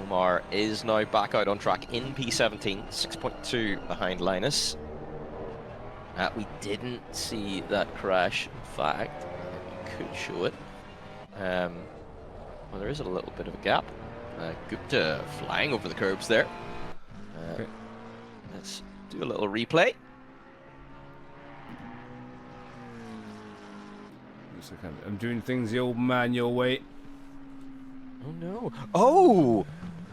Omar is now back out on track in P17, 6.2 behind Linus. We didn't see that crash, in fact. We could show it. Well, there is a little bit of a gap. Gupta flying over the curbs there. Okay. Let's do a little replay. Looks like I'm doing things the old manual way. Oh no. Oh!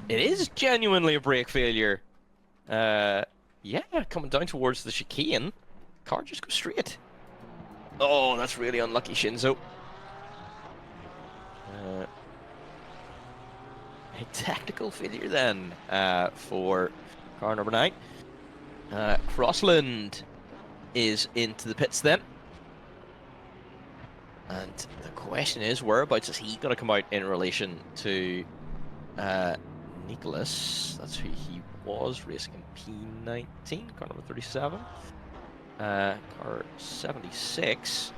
It is genuinely a brake failure. Yeah, coming down towards the chicane. Car just goes straight. Oh, that's really unlucky, Shinzo. A tactical failure then for car number 9. Crossland is into the pits then. And the question is, whereabouts is he going to come out in relation to Nicholas? That's who he was racing in P19, car number 37. Car 76.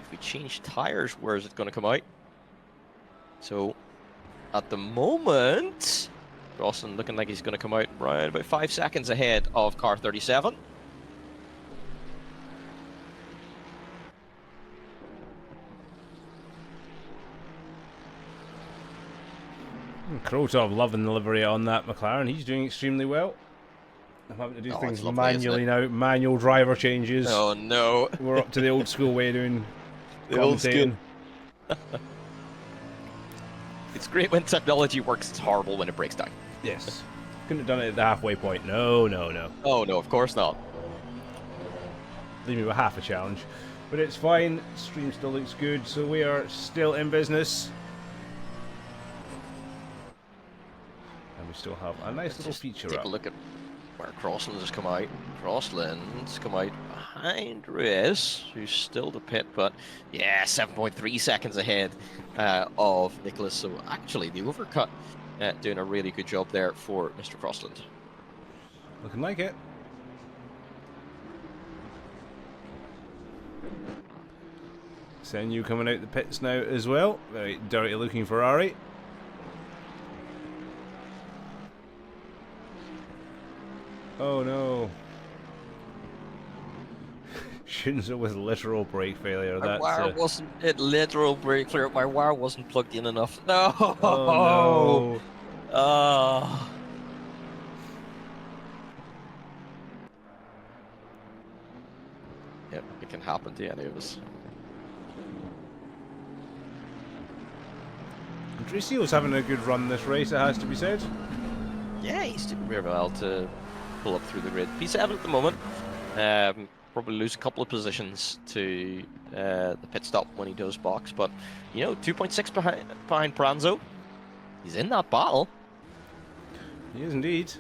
If we change tires, where is it going to come out? So, at the moment, Crossland looking like he's going to come out right about 5 seconds ahead of car 37. Krotov loving the livery on that McLaren. He's doing extremely well. I'm having to do things it's lovely, manually now. Manual driver changes. Oh no. We're up to the old school way of doing The old commentating. It's great when technology works, it's horrible when it breaks down. Yes. Couldn't have done it at the halfway point. No, no, no. Oh no, of course not. Leave me with half a challenge. But it's fine. Stream still looks good, so we are still in business. And we still have a nice little feature Take up. a look at where Crossland has come out. Crossland's come out behind Reyes, who's still to pit, but yeah, 7.3 seconds ahead of Nicholas. So actually, the overcut doing a really good job there for Mr. Crossland. Looking like it. Senyu coming out the pits now as well. Very dirty looking Ferrari. Oh no. Shinzo with literal brake failure. My That's wire wasn't it literal brake failure. My wire wasn't plugged in enough. No. oh no. Oh. Yep, it can happen to any of us. Andresio's having a good run this race, it has to be said. Yeah, he's doing very well to pull up through the grid. P7 at the moment. Probably lose a couple of positions to the pit stop when he does box, but you know, 2.6 behind Pranzo. He's in that battle. He is indeed.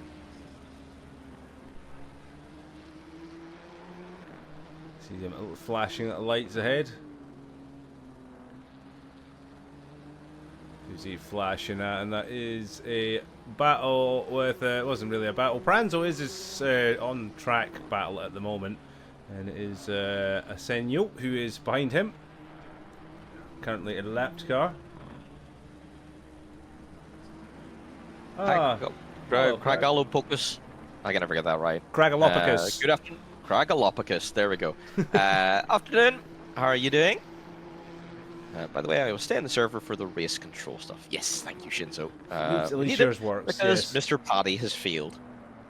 See them little flashing little lights ahead. Who's he flashing at? And that is a battle with. It wasn't really a battle. Pranzo is his on track battle at the moment. And it is Asenyo who is behind him. Currently a lapped car. Craigalopocus. I can never get that right. Craigalopocus. Good afternoon. Craigalopocus. There we go. Afternoon. How are you doing? By the way, I will stay on the server for the race control stuff. Yes, thank you, Shinzo. At least yours works. Because Yes. Mr. Paddy has failed.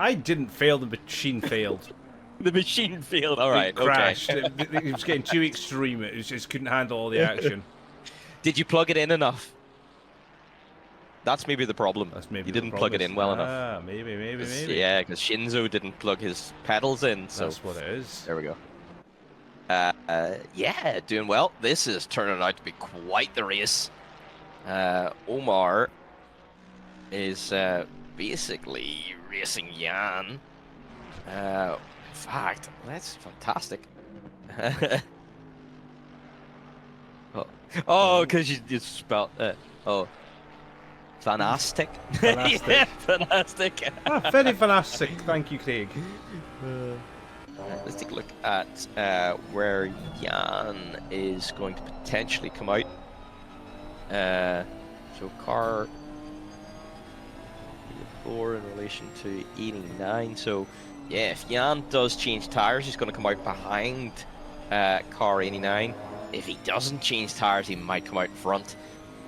I didn't fail. The machine failed. The machine failed. All right. It crashed. It was getting too extreme. It just couldn't handle all the action. Did you plug it in enough? That's maybe the problem. That's maybe you the didn't plug it in well enough. Ah, maybe. Yeah, because Shinzo didn't plug his pedals in. So That's what it is. there we go. Yeah, doing well. This is turning out to be quite the race. Omar is basically racing Jan. In fact, that's fantastic. oh, because you spelled Fanastic. Fanastic. Yeah, fantastic. Very fantastic. Thank you, Craig. Let's take a look at where Jan is going to potentially come out. So car 4 in relation to 89. So yeah, if Jan does change tires, he's going to come out behind car 89. If he doesn't change tires, he might come out in front.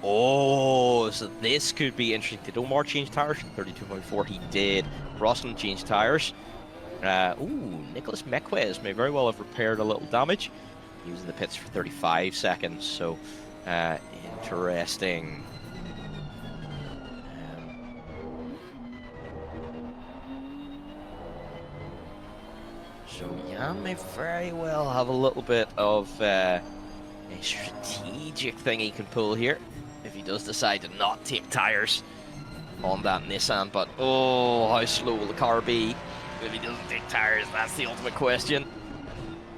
Oh, so this could be interesting. Did Omar change tires? 32.4, he did. Rosslyn changed tires. Nicholas Mequez may very well have repaired a little damage. Using the pits for 35 seconds, so interesting. So Jan may very well have a little bit of a strategic thing he can pull here if he does decide to not take tires on that Nissan. But oh, how slow will the car be if he doesn't take tires? That's the ultimate question.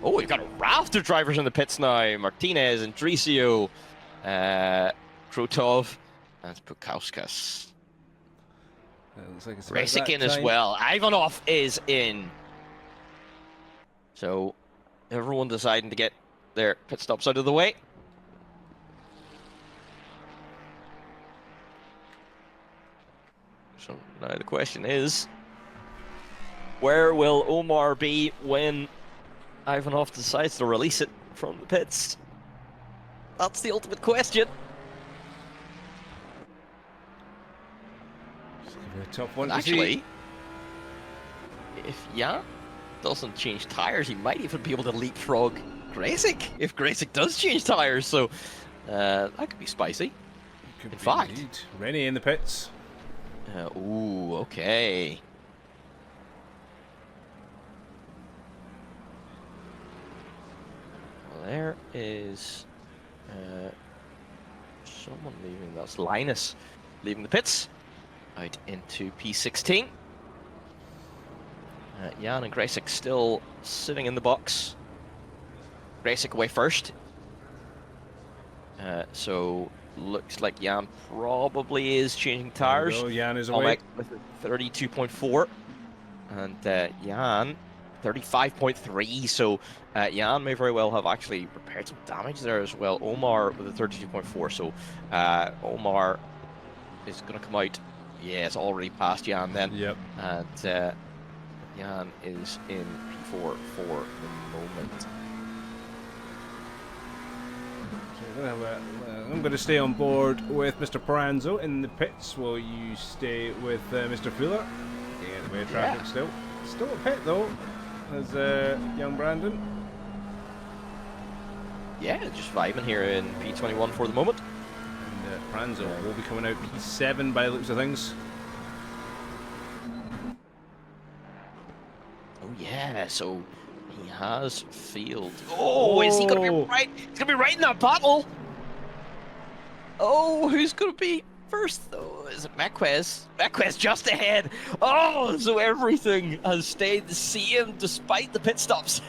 Oh, we've got a raft of drivers in the pits now. Martinez, Andricio, Krotov, and Pukauskas. Looks like it's Racing in as well. Ivanov is in. So, everyone deciding to get their pit stops out of the way. So, now the question is, where will Omar be when Ivanov decides to release it from the pits? That's the ultimate question. A tough one. Actually, if Jan doesn't change tires, he might even be able to leapfrog Gracek if Gracek does change tires. So that could be spicy. Could in be fact, indeed. Rennie in the pits. Ooh, okay. Well, there is someone leaving. That's Linus leaving the pits out into P16. Jan and Gracek still sitting in the box. Gracek away first. So looks like Jan probably is changing tires. Jan is away. With 32.4. And Jan 35.3. So Jan may very well have actually repaired some damage there as well. Omar with a 32.4. So Omar is going to come out. Yeah, it's already past Jan then. Yep. And Jan is in P4 for the moment. I'm going to stay on board with Mr. Pranzo in the pits while you stay with Mr. Fuller. Yeah, the way of traffic still. Still a pit though, as young Brandon. Yeah, just vibing here in P21 for the moment. And Pranzo will be coming out P7 by the looks of things. Oh yeah, so he has field. Oh, is he gonna be right? He's gonna be right in that battle. Oh, who's gonna be first though? Is it Mequez? Mequez just ahead. Oh, so everything has stayed the same despite the pit stops.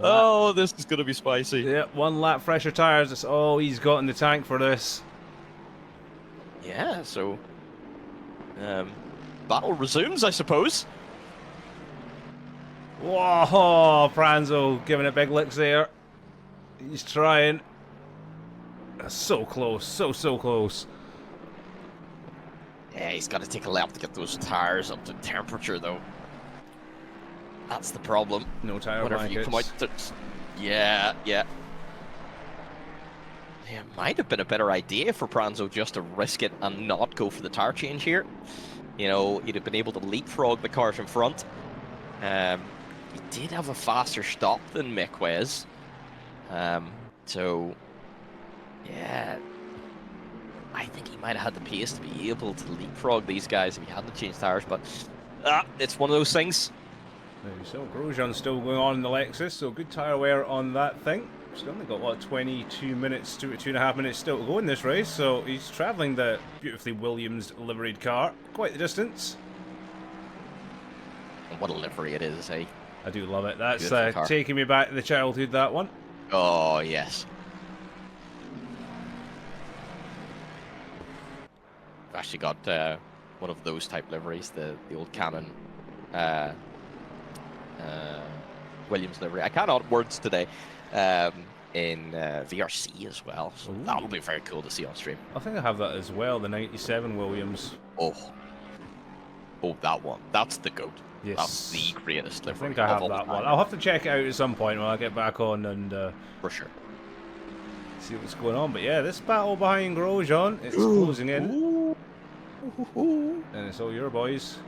Oh, this is gonna be spicy. Yeah, 1 lap fresher tires. That's all he's got in the tank for this. Yeah, so battle resumes, I suppose. Whoa, Pranzo giving it big licks there. He's trying. So close, so close. Yeah, he's got to take a lap to get those tires up to temperature, though. That's the problem. No tire Whenever blankets. you come out to... Yeah. Yeah, it might have been a better idea for Pranzo just to risk it and not go for the tire change here. You know, he'd have been able to leapfrog the cars in front. He did have a faster stop than Mequez. So, yeah, I think he might have had the pace to be able to leapfrog these guys if he hadn't changed tires, but it's one of those things. So Grosjean's still going on in the Lexus, so good tyre wear on that thing. Still only got, what, 22 minutes, 2.5 minutes still to go in this race, so he's travelling the beautifully Williams liveried car. Quite the distance. What a livery it is, eh? I do love it. That's car. taking me back to the childhood, that one. Oh, yes. I've actually got one of those type liveries, the old Canon Williams livery. I cannot words today. In VRC as well. So Ooh. that'll be very cool to see on stream. I think I have that as well, the 97 Williams. Oh, that one. That's the GOAT. Yes. That's the greatest I livery. think I have of all that time. one. I'll have to check it out at some point when I get back on and For sure. see what's going on. But yeah, this battle behind Grosjean, it's closing in. And it's all your boys.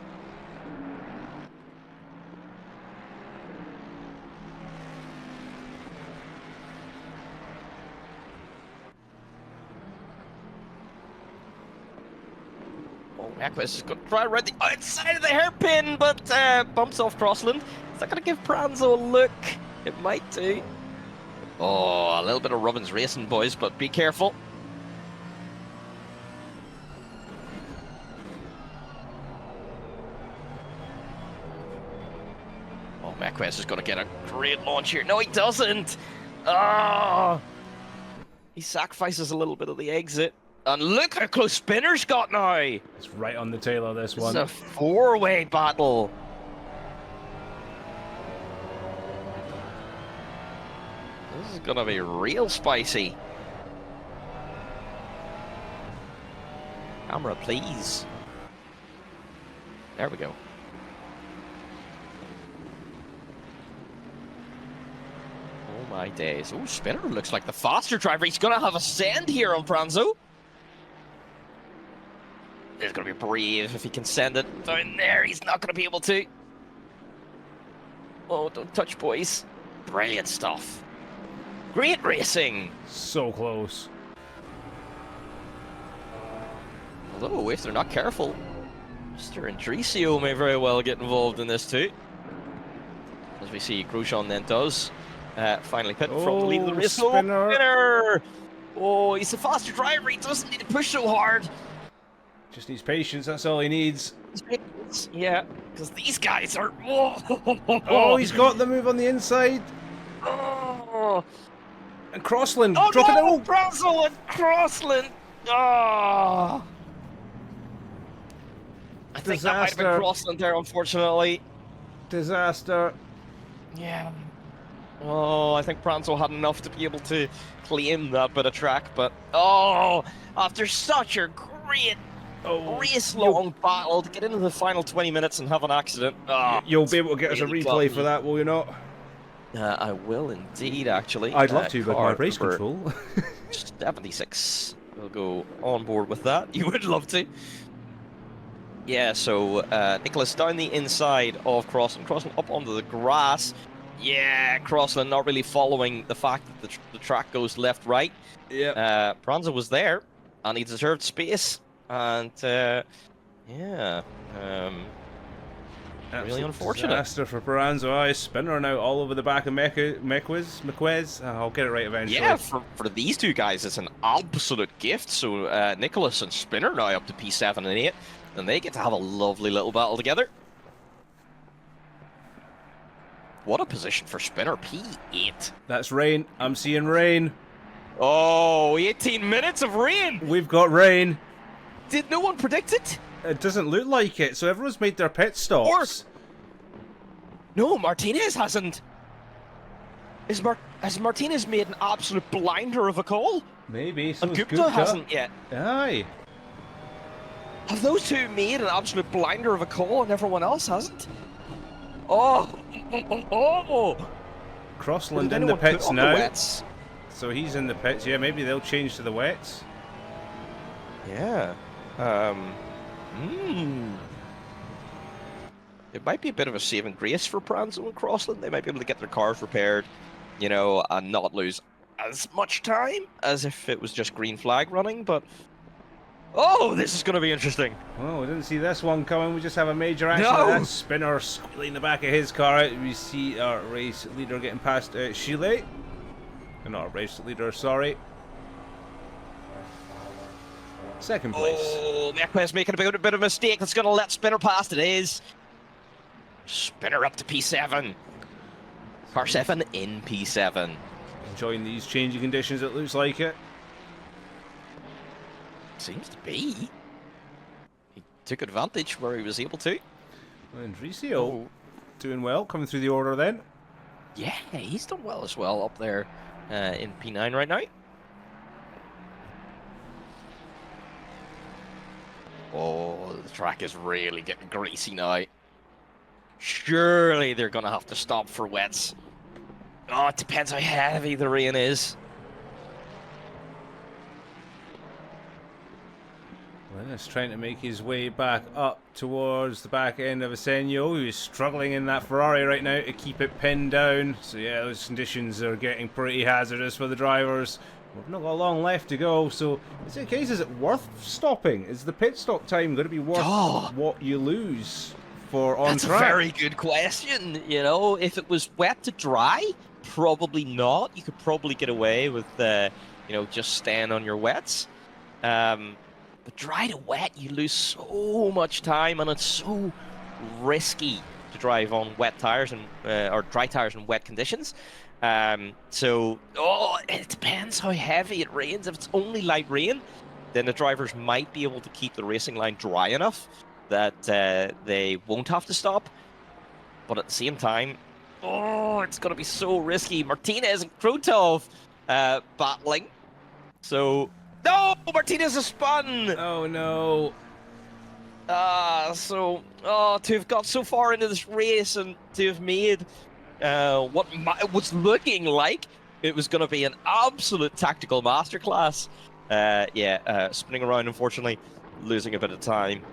Equus is going to try around the outside of the hairpin, but bumps off Crossland. Is that going to give Pranzo a look? It might do. Oh, a little bit of Robbins racing, boys, but be careful. Oh, Equus is going to get a great launch here. No, he doesn't. Ah! He sacrifices a little bit of the exit. And look how close Spinner's got now! It's right on the tail of this This one. is a four-way battle. This is gonna be real spicy. Camera, please. There we go. Oh my days. Oh, Spinner looks like the faster driver. He's gonna have a send here on Pranzo. He's gonna be brave if he can send it down there. He's not gonna be able to. Oh, don't touch, boys. Brilliant stuff. Great racing. So close. Although, if they're not careful, Mr. Andricio may very well get involved in this too. As we see, Grosjean then does finally pit from the lead of the race. Spinner. Oh, Spinner! Oh, he's a faster driver. He doesn't need to push so hard. Just needs patience, that's all he needs. Yeah, because these guys are. Oh, he's got the move on the inside. Oh, And Crossland, oh drop no! it out. Pranzo and Crossland. Oh. I think that might have been Disaster. Crossland there, unfortunately. Disaster. Yeah. Oh, I think Pranzo had enough to be able to claim that bit of track, but oh, after such a great race-long battle to get into the final 20 minutes and have an accident. Oh, You'll be able to get us a really replay gutting. for that, will you not? I will indeed, actually. I'd love to, but my car race number control. 76. We'll go on board with that. You would love to. Yeah, so Nicholas down the inside of Crossland. Crossland up onto the grass. Yeah, Crossland not really following the fact that the track goes left-right. Yeah. Pranzo was there, and he deserved space. And, yeah. Really unfortunate. Disaster for Pranzo. Oh, Spinner now all over the back of Mequez. I'll get it right eventually. Yeah, for these two guys, it's an absolute gift. So Nicholas and Spinner now up to P7 and 8, and they get to have a lovely little battle together. What a position for Spinner, P8. That's rain. I'm seeing rain. Oh, 18 minutes of rain! We've got rain. Did no one predict it? It doesn't look like it, so everyone's made their pit stops. No, Martinez hasn't. Has Martinez made an absolute blinder of a call? Maybe. So And is Gupta hasn't yet. Aye. Have those two made an absolute blinder of a call and everyone else hasn't? Oh! Crossland Did in the anyone put pits on the now. wets? So he's in the pits. Yeah, maybe they'll change to the wets. Yeah. It might be a bit of a saving grace for Pranzo and Crossland. They might be able to get their cars repaired, you know, and not lose as much time as if it was just green flag running, but... Oh, this is going to be interesting. Oh, we didn't see this one coming. We just have a major accident. No! That Spinner squealing the back of his car out. We see our race leader getting past Chile. Not a race leader, sorry. Second place. Oh, Mequez making a bit of a mistake that's going to let Spinner past. It is. Spinner up to P7. Car 7 in P7. Enjoying these changing conditions, it looks like it. Seems to be. He took advantage where he was able to. Andricio. doing well, coming through the order then. Yeah, he's done well as well up there in P9 right now. Oh, the track is really getting greasy now. Surely they're going to have to stop for wets. Oh, it depends how heavy the rain is. Linus trying to make his way back up towards the back end of Asenio, who's struggling in that Ferrari right now to keep it pinned down. So yeah, those conditions are getting pretty hazardous for the drivers. We've not got long left to go, so is it a case, is it worth stopping? Is the pit stop time going to be worth what you lose for on That's track? a very good question. You know, if it was wet to dry, probably not. You could probably get away with, you know, just staying on your wets. But dry to wet, you lose so much time, and it's so risky to drive on wet tires and or dry tires in wet conditions. So, it depends how heavy it rains. If it's only light rain, then the drivers might be able to keep the racing line dry enough that they won't have to stop. But at the same time, it's going to be so risky. Martinez and Krotov battling. So, no! Martinez has spun! Oh no. To have got so far into this race and to have made what was looking like it was going to be an absolute tactical masterclass. Spinning around, unfortunately, losing a bit of time.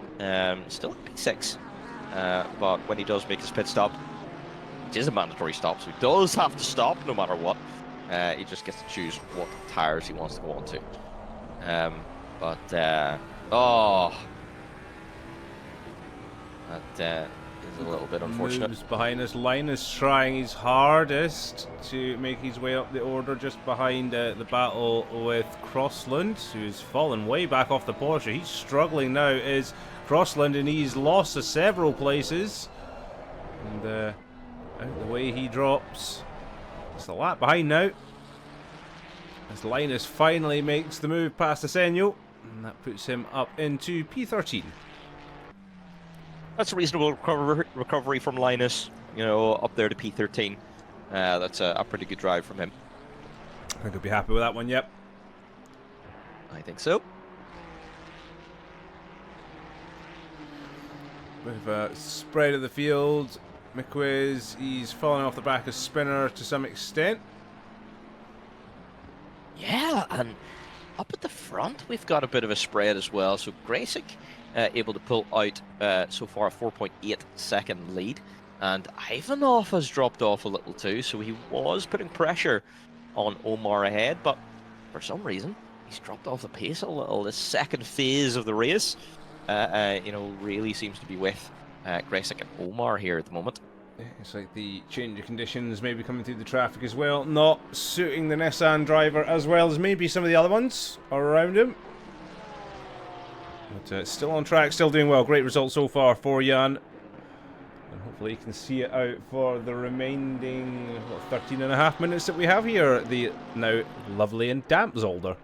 Still at P6. But when he does make his pit stop, which is a mandatory stop, so he does have to stop no matter what. He just gets to choose what tires he wants to go on to. That is a little bit unfortunate. Moves behind us. Linus trying his hardest to make his way up the order, just behind the battle with Crossland, who's fallen way back off the Porsche. He's struggling now, is Crossland, and he's lost to several places. And out the way he drops. It's a lap behind now, as Linus finally makes the move past Asenio, and that puts him up into P13. That's a reasonable recovery from Linus, you know, up there to P13. That's a pretty good drive from him. I think he'll be happy with that one, yep. I think so. Bit of a spread of the field. McQuiz, he's falling off the back of Spinner to some extent. Yeah, and up at the front, we've got a bit of a spread as well. So Grasic able to pull out so far a 4.8 second lead. And Ivanov has dropped off a little too, so he was putting pressure on Omar ahead, but for some reason, he's dropped off the pace a little. This second phase of the race, really seems to be with Grasic and Omar here at the moment. It's like the change of conditions maybe coming through the traffic as well, not suiting the Nissan driver as well as maybe some of the other ones around him. But still on track, still doing well. Great result so far for Jan. And hopefully he can see it out for the remaining 13.5 minutes that we have here at the now lovely and damp Zolder.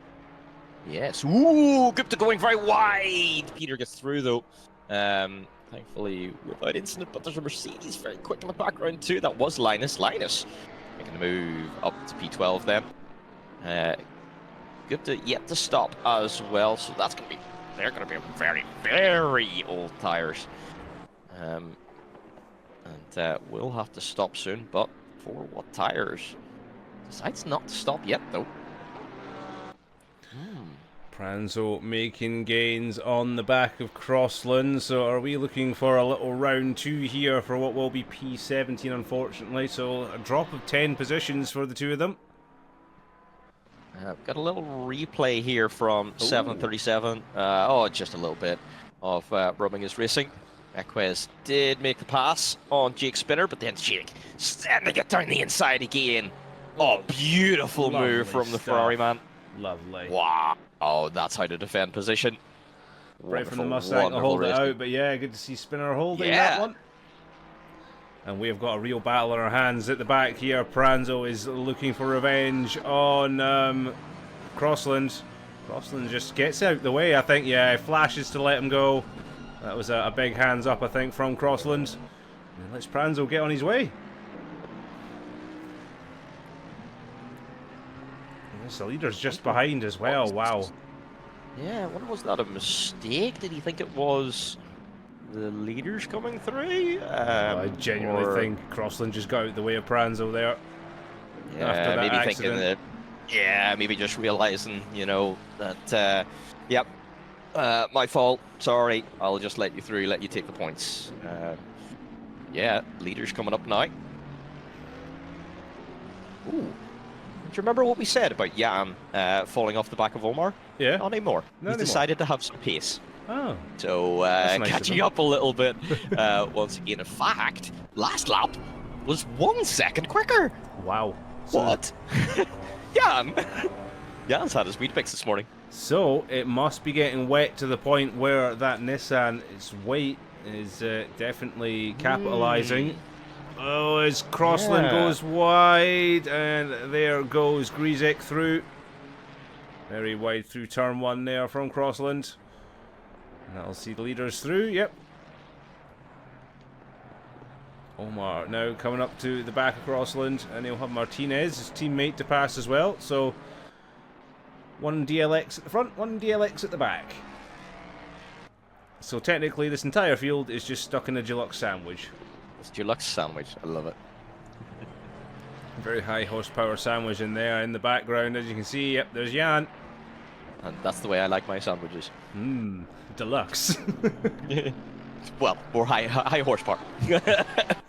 Yes. Ooh, Gupta going very wide. Peter gets through though. Thankfully without incident, but there's a Mercedes very quick in the background too. That was Linus. Linus making the move up to P12 then. Gupta yet to stop as well, so that's going to be, they're going to be very, very old tires. And we'll have to stop soon, but for what tires? Decides not to stop yet though. Pranzo making gains on the back of Crossland, so are we looking for a little round 2 here for what will be P17 unfortunately, so a drop of 10 positions for the two of them. Got a little replay here from 737. Just a little bit of rubbing his racing. Equez did make the pass on Jake Spinner, but then Jake sending it down the inside again. Oh, beautiful move from the Ferrari man. Lovely. Wow. Oh, that's how to defend position. Right from the Mustang to hold it out, but yeah, good to see Spinner holding that one. And we've got a real battle in our hands at the back here. Pranzo is looking for revenge on Crossland. Crossland just gets out the way, I think. Yeah, flashes to let him go. That was a big hands up, I think, from Crossland. And let's Pranzo get on his way. Yes, the leader's just behind as well. Wow. Yeah, I wonder, was that a mistake? Did he think it was the leaders coming through? I genuinely think Crossland just got out the way of Pranzo there. Yeah, after that maybe accident. thinking that. Yeah, maybe just realizing, you know, that. Yep, my fault. Sorry, I'll just let you through. Let you take the points. Yeah, leaders coming up now. Ooh. Do you remember what we said about Jan falling off the back of Omar? Yeah. Not anymore. Not He's anymore. decided to have some pace. Oh. So That's nice of catching him. up a little bit once again. In fact, last lap was 1 second quicker. Wow. So- What? Jan! Jan's had his weed picks this morning. So it must be getting wet to the point where that Nissan, its weight is definitely capitalizing. Oh, as Crossland Yeah. goes wide, and there goes Grizek through. Very wide through turn 1 there from Crossland. And that'll see the leaders through, yep. Omar now coming up to the back of Crossland, and he'll have Martinez, his teammate, to pass as well. So, one DLX at the front, one DLX at the back. So technically this entire field is just stuck in a deluxe sandwich. It's deluxe sandwich. I love it. Very high horsepower sandwich in there in the background, as you can see. Yep, there's Jan. And that's the way I like my sandwiches. Mmm, deluxe. Well, more high horsepower.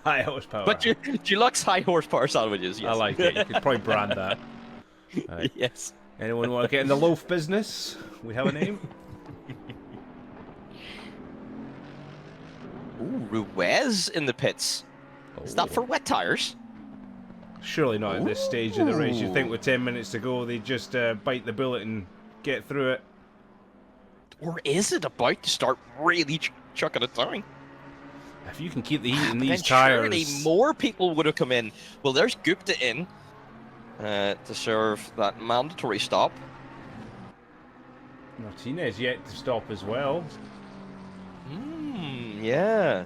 High horsepower. But deluxe high horsepower sandwiches, yes. I like it. You could probably brand that. Right. Yes. Anyone want to get in the loaf business? We have a name. Ooh, Ruiz in the pits. Is that for wet tires? Surely not at this stage of the race. You'd think Ooh. with 10 minutes to go, they'd just bite the bullet and get through it. Or is it about to start really chucking it down? If you can keep the heat in Then these tires... surely more people would have come in. Well, there's Gupta in to serve that mandatory stop. Martinez yet to stop as well. Yeah.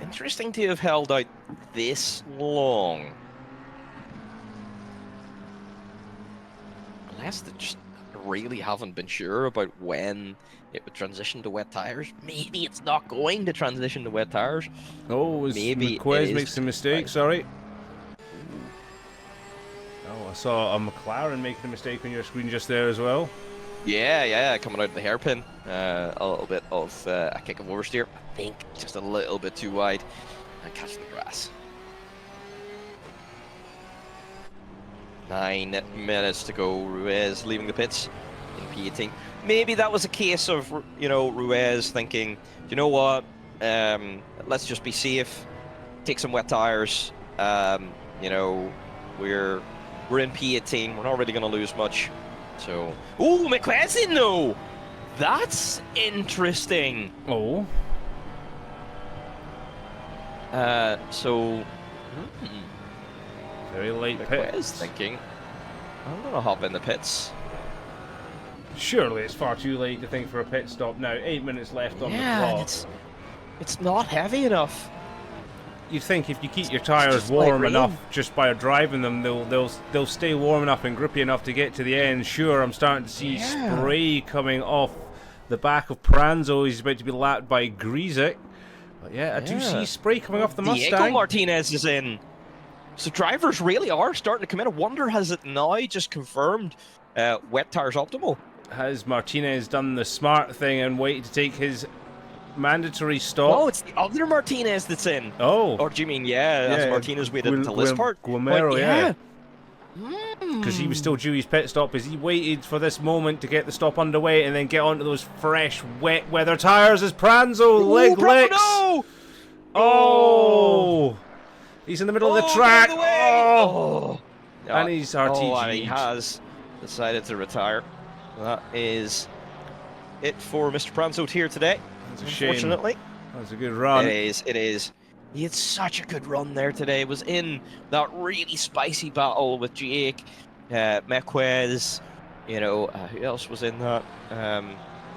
Interesting to have held out this long. Unless they just really haven't been sure about when it would transition to wet tires. Maybe it's not going to transition to wet tires. Oh, Maybe McQuez it is makes a mistake, sorry. Oh, I saw a McLaren making a mistake on your screen just there as well. Yeah, coming out of the hairpin. A little bit of a kick of oversteer. I think just a little bit too wide. And catching the grass. 9 minutes to go. Ruiz leaving the pits in P18. Maybe that was a case of, you know, Ruiz thinking, you know what, let's just be safe, take some wet tires. You know, we're in P18. We're not really going to lose much. So, ooh, McQuezin though. That's interesting. Oh. Very late McQuez pits. thinking, I'm gonna hop in the pits. Surely it's far too late to think for a pit stop now. 8 minutes left on the Yeah, clock. it's not heavy enough. You'd think if you keep your tires just like warm rain. enough just by driving them, they'll stay warm enough and grippy enough to get to the end. Sure, I'm starting to see spray coming off the back of Pranzo. He's about to be lapped by Grizek. But yeah, I do see spray coming off the Diego Mustang. Martinez is in. So drivers really are starting to come in. I wonder, has it now just confirmed wet tires optimal? Has Martinez done the smart thing and waited to take his mandatory stop? Oh, it's the other Martinez that's in. Oh. Or do you mean, as Martinez waited until this part? Guimero, yeah. Hmm. Because he was still due his pit stop as he waited for this moment to get the stop underway and then get onto those fresh, wet weather tyres as Pranzo leg licks. No! Oh! He's in the middle of the track. Get out of the way! Oh! And he's RTG. and he has decided to retire. That is it for Mr. Pranzo here today. That's a shame. Unfortunately. That's a good run. It is. He had such a good run there today. Was in that really spicy battle with Jake, Mequez. You know, who else was in that?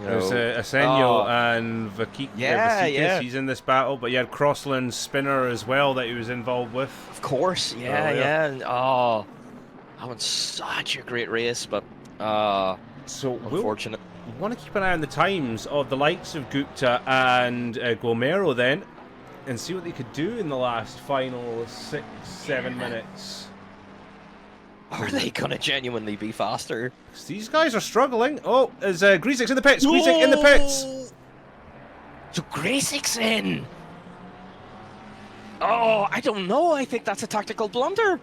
You There's know, Asenio and Vakik. Yeah, yeah. He's in this battle, but you had Crossland Spinner as well that he was involved with. of course, yeah, Oh, yeah. yeah. And, that was such a great race, but So unfortunate. we want to keep an eye on the times of the likes of Gupta and Gomero then, and see what they could do in the last final 6-7 minutes. Are they gonna genuinely be faster? 'Cause these guys are struggling. Oh, is Griezik's in the pits? Grizik in the pits. So Gracek's in. Oh, I don't know. I think that's a tactical blunder.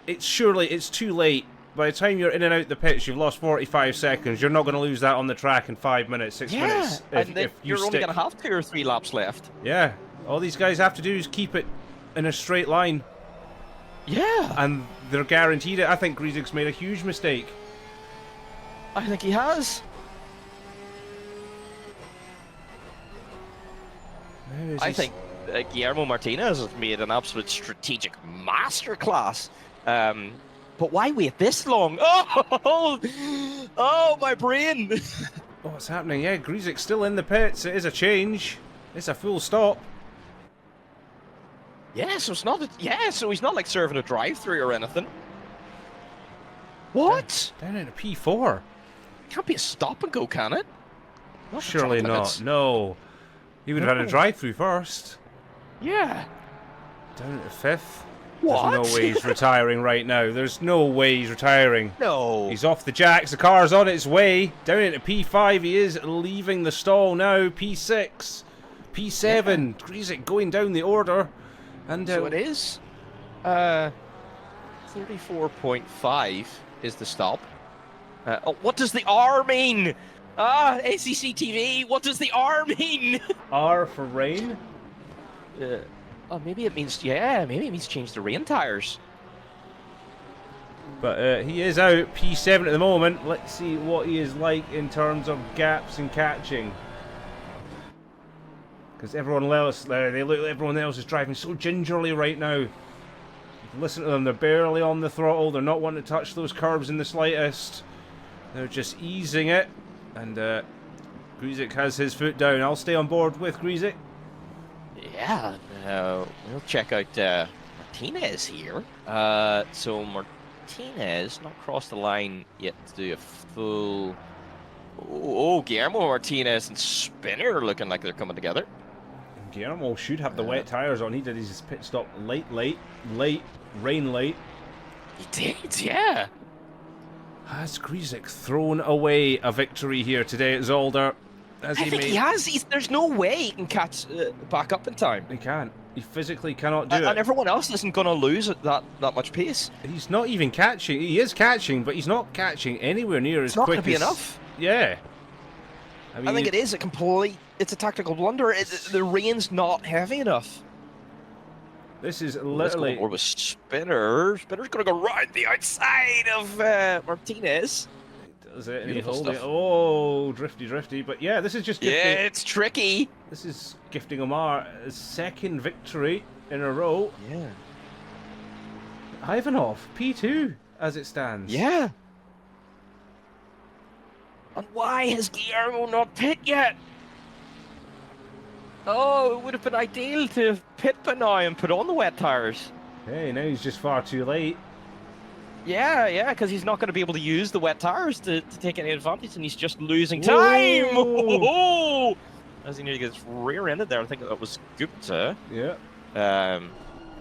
It's too late. By the time you're in and out the pits, you've lost 45 seconds. You're not going to lose that on the track in 5 minutes, 6 minutes. And then you're only gonna have 2 or 3 laps left. Yeah, all these guys have to do is keep it in a straight line, Yeah, and they're guaranteed it. I think Griezik's made a huge mistake. I think he has. I think Guillermo Martinez has made an absolute strategic masterclass. But why wait this long? Oh, my brain! Oh, what's happening? Yeah, Griezik's still in the pits. It is a change. It's a full stop. Yeah, so it's not. So he's not like serving a drive-through or anything. What? Down in a P4. Can't be a stop and go, can it? Not for Surely 12 minutes. not. No. He would have had a drive-through first. Yeah. Down at the 5th. What? There's no way he's retiring right now. There's no way he's retiring. No. He's off the jacks. The car's on its way. Down into P5. He is leaving the stall now. P6. P7. Grizik going down the order. And So it is. 34.5 is the stop. What does the R mean? ACC TV. What does the R mean? R for rain. Maybe it means maybe it means change the rain tires. But he is out. P7 at the moment. Let's see what he is like in terms of gaps and catching. Because everyone else, everyone else is driving so gingerly right now. You can listen to them, they're barely on the throttle, they're not wanting to touch those curbs in the slightest. They're just easing it. And Grizik has his foot down. I'll stay on board with Grizik. Yeah. We'll check out Martinez here. So Martinez not crossed the line yet to do a full. Oh, Guillermo Martinez and Spinner looking like they're coming together. Guillermo should have the wet tyres on. He did his pit stop late, rain late. He did, yeah. Has Grizik thrown away a victory here today at Zolder? I think he has. There's no way he can catch back up in time. He can't. He physically cannot do it. And everyone else isn't going to lose at that much pace. He's not even catching. He is catching, but he's not catching anywhere near as It's not quick going to be as... enough. Yeah. I think it is a complete. It's a tactical blunder. The rain's not heavy enough. This is Let's go literally... over with Spinner. Spinner's going to go right the outside of Martinez. Does it, and he Beautiful holds it. stuff. Oh, drifty. But yeah, this is just gifting... Yeah, it's tricky. This is gifting Omar a second victory in a row. Yeah. Ivanov, P2, as it stands. Yeah. And why has Guillermo not pit yet? Oh, it would have been ideal to pit by now and put on the wet tires. Hey, now he's just far too late. Yeah, because he's not going to be able to use the wet tires to take any advantage, and he's just losing time. Whoa. As he nearly gets rear-ended there, I think that was Gupta. Yeah.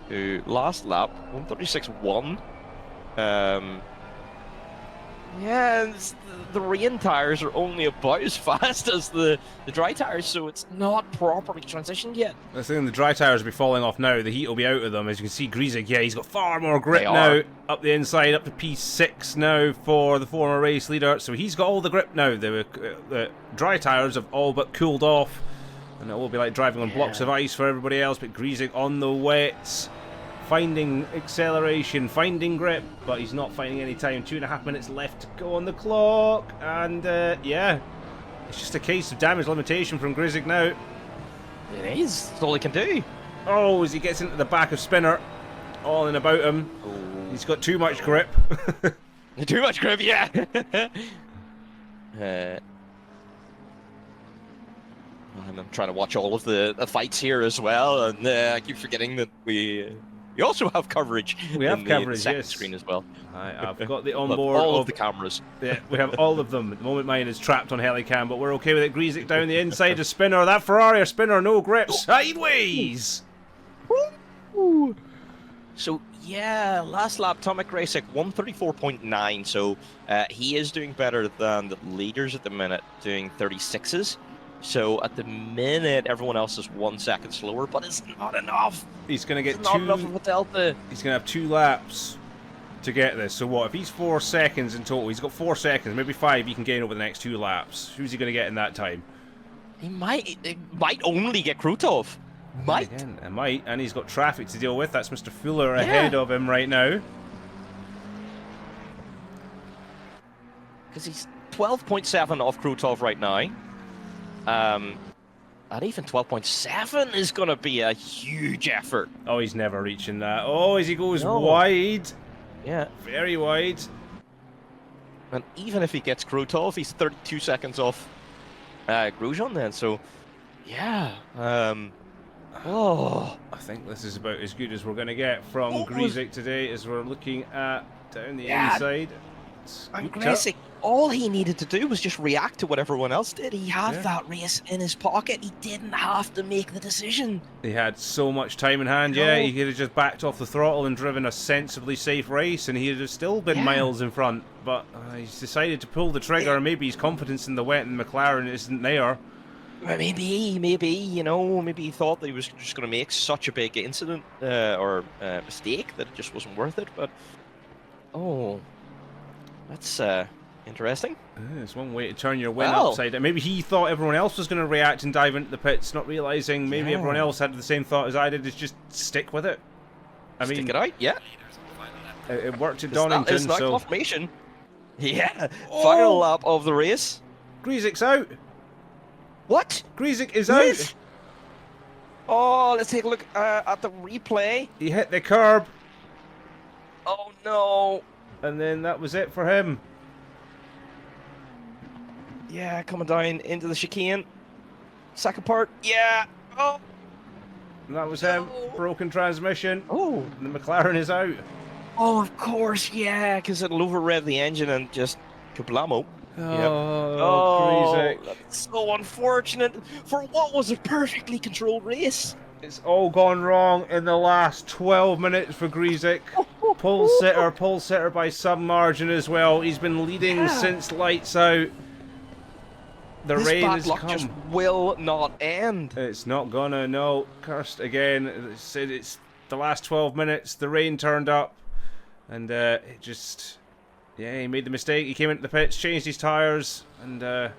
Who last lap 136.1. Yeah, and the rain tires are only about as fast as the dry tires, so it's not properly transitioned yet. I think the dry tyres will be falling off now. The heat will be out of them. As you can see, Grizik, yeah, he's got far more grip They now. are. Up the inside, up to P6 now for the former race leader. So he's got all the grip now. The dry tyres have all but cooled off. And it will be like driving on blocks of ice for everybody else. But Grizik on the wets, finding acceleration, finding grip. But he's not finding any time. 2.5 minutes left to go on the clock. And yeah, it's just a case of damage limitation from Grizik now. It is. That's all he can do. Oh, as he gets into the back of Spinner, all in about him. He's got too much grip. Too much grip, yeah. I'm trying to watch all of the fights here as well, and I keep forgetting that we also have coverage. We have in coverage, the second yes. screen as well. I've got the Love onboard all of the cameras. Yeah, we have all of them. At the moment, mine is trapped on Helicam, but we're okay with it. Greasick down the inside, a spinner. That Ferrari, a spinner, no grip, sideways. Woo! So yeah, last lap, Tomic Racing 134.9. So he is doing better than the leaders at the minute, doing 36s. So at the minute, everyone else is 1 second slower, but it's not enough. He's going to get It's not enough of a delta. He's going to have 2 laps to get this. So what? If he's 4 seconds in total, he's got 4 seconds, maybe 5 he can gain over the next 2 laps. Who's he going to get in that time? He might only get Krutov. Might. Again, it might, and he's got traffic to deal with. That's Mr. Fuller ahead of him right now. Because he's 12.7 off Krutov right now. And even 12.7 is going to be a huge effort. Oh, he's never reaching that. Oh, as he goes No. wide. Yeah. Very wide. And even if he gets Krutov, he's 32 seconds off Grosjean then. So, yeah. Oh. I think this is about as good as we're going to get from Greasick today as we're looking at down the inside. And Scooped up. Gracek, all he needed to do was just react to what everyone else did. He had that race in his pocket. He didn't have to make the decision. He had so much time in hand, yeah. He could have just backed off the throttle and driven a sensibly safe race, and he'd have still been miles in front. But he's decided to pull the trigger. Maybe his confidence in the wet and McLaren isn't there. Maybe, you know, maybe he thought that he was just going to make such a big incident or mistake that it just wasn't worth it. But, oh, that's interesting. It's one way to turn your win upside down. Maybe he thought everyone else was going to react and dive into the pits, not realising maybe everyone else had the same thought as I did, is just stick with it. I mean, stick it out, yeah. It worked at Donington, It's not so... confirmation. Yeah, final lap of the race. Greasick's out. What? Greasick is out. Oh, let's take a look at the replay. He hit the curb, Oh no. and then that was it for him. Yeah, coming down into the chicane. Second part. Yeah. Oh. And that was him. Broken transmission. Oh. And the McLaren is out. Oh, of course. Yeah, because it'll overrev the engine and just kablamo. Oh, Greasick. That's so unfortunate for what was a perfectly controlled race. It's all gone wrong in the last 12 minutes for Greasick. Pole sitter by some margin as well. He's been leading since lights out. The This rain bad has luck come. just will not end. It's not gonna, no. Cursed again. It's the last 12 minutes. The rain turned up. And it just... Yeah, he made the mistake. He came into the pits, changed his tyres. And I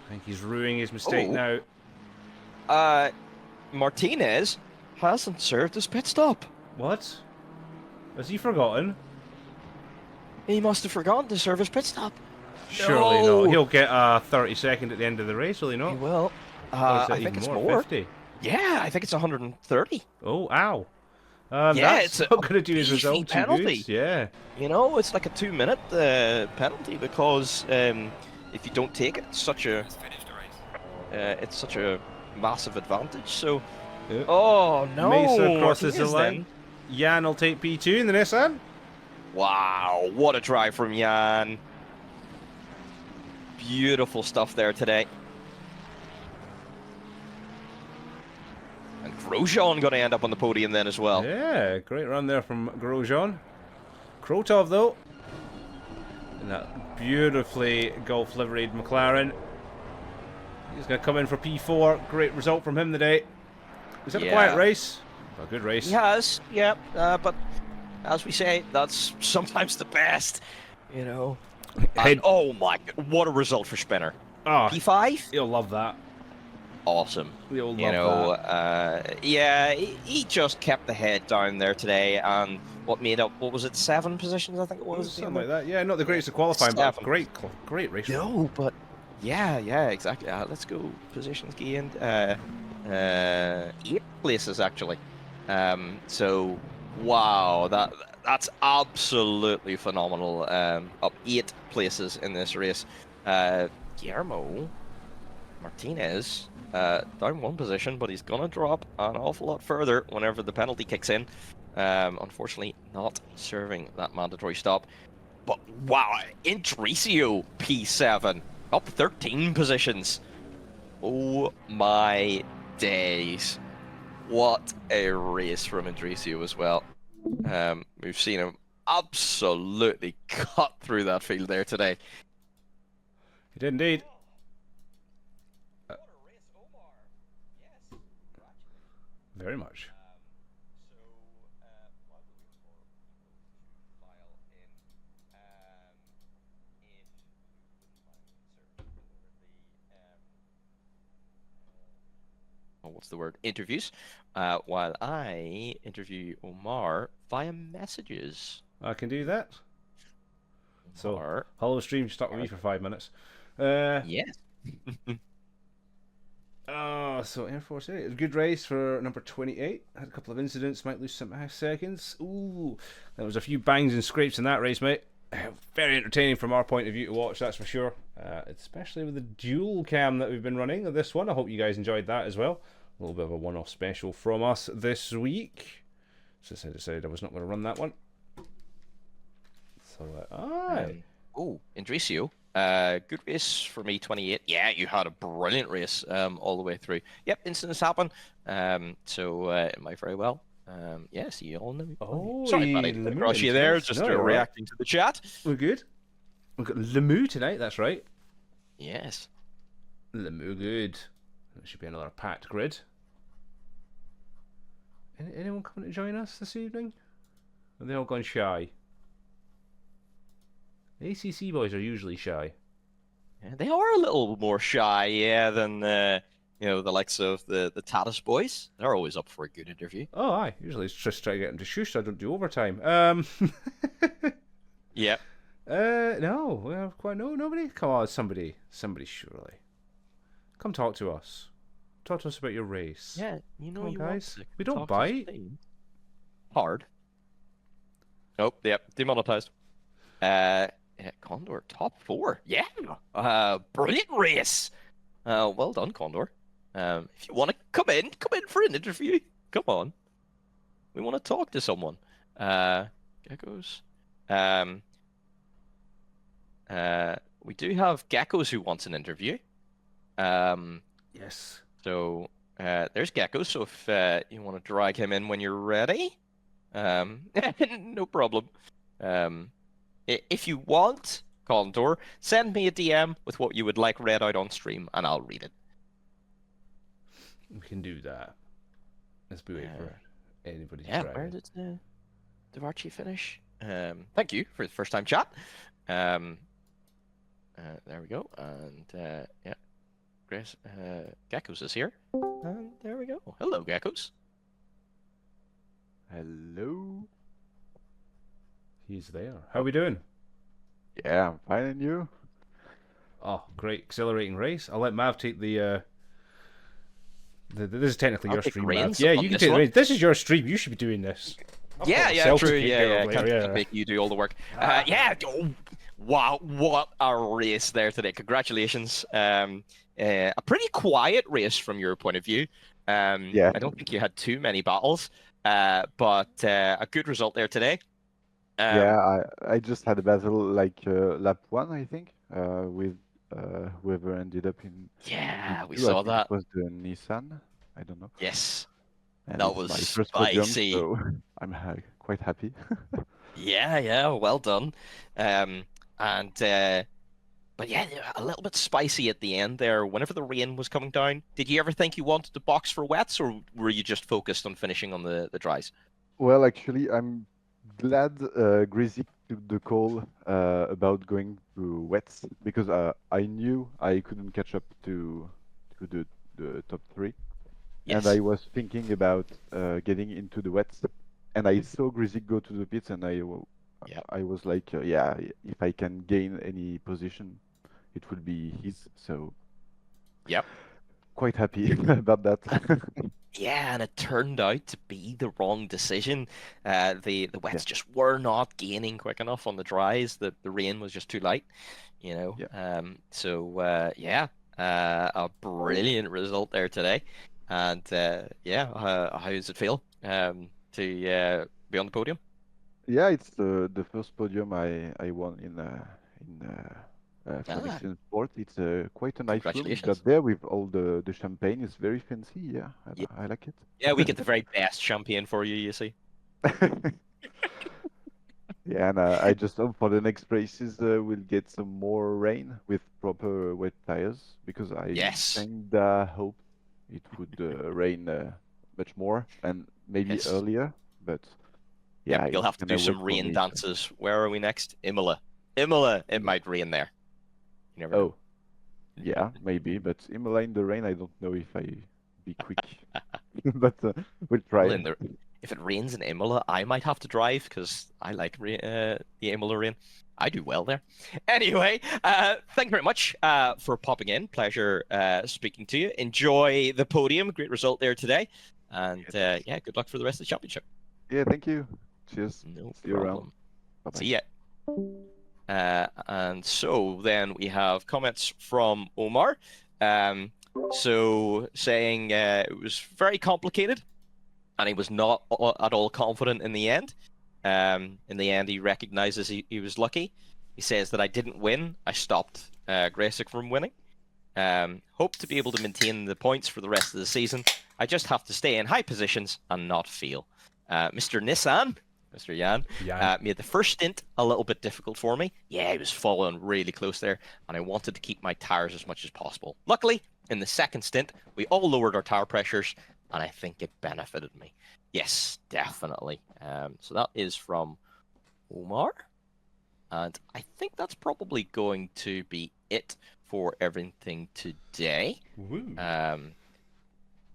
think he's ruining his mistake now. Martinez hasn't served his pit stop. What? Has he forgotten? He must have forgotten to serve his pit stop. Surely not. He'll get a 30-second at the end of the race, will he not? He will. Or is it I think even it's more. more. 50? Yeah, I think it's 130. Oh, ow. Yeah, that's it's not going to do his beefy result too penalty. good. Yeah. You know, it's like a 2-minute penalty because if you don't take it, it's such a massive advantage. So, oh no, Mesa crosses the Martinez line. then. Jan will take P2 in the Nissan. Wow, what a drive from Jan. Beautiful stuff there today. And Grosjean going to end up on the podium then as well. Yeah, great run there from Grosjean. Krotov, though. And that beautifully golf liveried McLaren. He's going to come in for P4. Great result from him today. Was that a quiet race? A good race. He has, yeah. But as we say, that's sometimes the best, you know. And, oh my, what a result for Spinner. Oh, P5? You'll love that. Awesome. You'll love You know, that. yeah, he just kept the head down there today, and what made up, what was it, 7 positions, I think it was? Something like that. Yeah, not the greatest of qualifying, but great race. No, but yeah, exactly. Let's go positions gained. 8 places actually. So wow, that's absolutely phenomenal. Up 8 places in this race. Guillermo Martinez down one position, but he's gonna drop an awful lot further whenever the penalty kicks in. Unfortunately, not serving that mandatory stop. But wow, Indricio P7 up 13 positions. Oh my days! What a race from Indricio as well. We've seen him absolutely cut through that field there today. He did indeed. Very much. What's the word? Interviews. While I interview Omar via messages. I can do that. So, Omar, hello stream, stuck with me for 5 minutes. yes. So Air Force 8. It was a good race for number 28. Had a couple of incidents, might lose some seconds. Ooh, there was a few bangs and scrapes in that race, mate. Very entertaining from our point of view to watch, that's for sure. Especially with the dual cam that we've been running of this one. I hope you guys enjoyed that as well. A little bit of a one-off special from us this week. So I decided I was not going to run that one. So, Indricio. Good race for me, 28. Yeah, you had a brilliant race all the way through. Yep, incidents happen. So it might very well. Yeah, see you all in the... Oh, sorry, buddy. Across you there, just reacting to the chat. We're good. We've got Lemieux tonight, that's right. Yes. Lemieux good. There should be another packed grid. Anyone coming to join us this evening? Are they all gone shy? The ACC boys are usually shy. Yeah, they are a little more shy, yeah, than you know, the likes of the Tatis boys. They're always up for a good interview. Oh, aye. Usually it's just trying to get them to shush so I don't do overtime. Yep. No, we have quite nobody. Come on, somebody surely. Come talk to us. Talk to us about your race. Yeah, you know, Come on, you guys. want to We don't talk to bite. Spain. Hard. Nope. Yep. Demonetized. Yeah, Condor top 4. Yeah. Brilliant race. Well done, Condor. If you want to come in for an interview. Come on. We want to talk to someone. Geckos. We do have Geckos who wants an interview. Yes. So there's Geckos. So if you want to drag him in when you're ready, no problem. If you want, Condor, send me a DM with what you would like read out on stream, and I'll read it. We can do that. Let's be waiting for anybody to Yeah, try where it. did Devarchi finish? Thank you for the first time chat. There we go. And yeah, Grace Geckos is here. And there we go. Hello, Geckos. Hello. He's there. How are we doing? Yeah, I'm fine, and you? Oh, great. Exhilarating race. I'll let Mav take the this is technically I'll your take stream, reins Mav. Yeah, on you can this take the one. reins. This is your stream. You should be doing this. Yeah, true. Yeah. Can't Yeah. make you do all the work. Yeah. Oh, wow, what a race there today! Congratulations. A pretty quiet race from your point of view. Yeah. I don't think you had too many battles, but a good result there today. Yeah, I just had a battle like lap 1, I think, with whoever ended up in. Yeah, we Q2. I saw think that. It was the Nissan. I don't know. Yes. And That it's was my first podium, spicy. so I'm quite happy. Yeah, well done. But yeah, a little bit spicy at the end there. Whenever the rain was coming down, did you ever think you wanted to box for wets, or were you just focused on finishing on the dries? Well, actually, I'm glad Greasy took the call about going to wets because I knew I couldn't catch up to the top 3. Yes. And I was thinking about getting into the wets, and I saw Greasy go to the pits, and I was like, yeah, if I can gain any position, it would be his. So, Yep. quite happy about that. Yeah, and it turned out to be the wrong decision. The wets just were not gaining quick enough on the dries. The rain was just too light, you know. Yeah. So yeah, A brilliant result there today. And yeah, how does it feel to be on the podium? Yeah, it's the first podium I won in Ah, Production Sport. It's quite a nice room we congratulations. got there with all the champagne. It's very fancy. Yeah, Yeah, I like it. yeah, we get the very best champagne for you, you see. Yeah, and I just hope for the next races we'll get some more rain with proper wet tires because I Yes, kinda hope it would rain much more and maybe yes. earlier. But Yep, yeah, you'll it's have to do gonna wait some for rain me. So. dances. Where are we next? Imola. Imola, it Imola. might rain there. You never know. Oh, yeah, maybe. But Imola in the rain, I don't know if I be quick. But we'll Well, try. if it rains in Imola, I might have to drive because I like the Imola rain. I do well there. Anyway, thank you very much for popping in. Pleasure speaking to you. Enjoy the podium. Great result there today. And yeah, good luck for the rest of the championship. Yeah, thank you. Cheers. No See you around. problem. Bye bye. See ya. And so then we have comments from Omar. So saying it was very complicated and he was not at all confident in the end. In the end, he recognizes he was lucky. He says that I didn't win. I stopped Graysick from winning. Hope to be able to maintain the points for the rest of the season. I just have to stay in high positions and not fail. Mr. Nissan, Mr. Jan, made the first stint a little bit difficult for me. Yeah, he was following really close there, and I wanted to keep my tires as much as possible. Luckily, in the second stint, we all lowered our tire pressures, and I think it benefited me. Yes, definitely. So that is from Omar. And I think that's probably going to be it for everything today.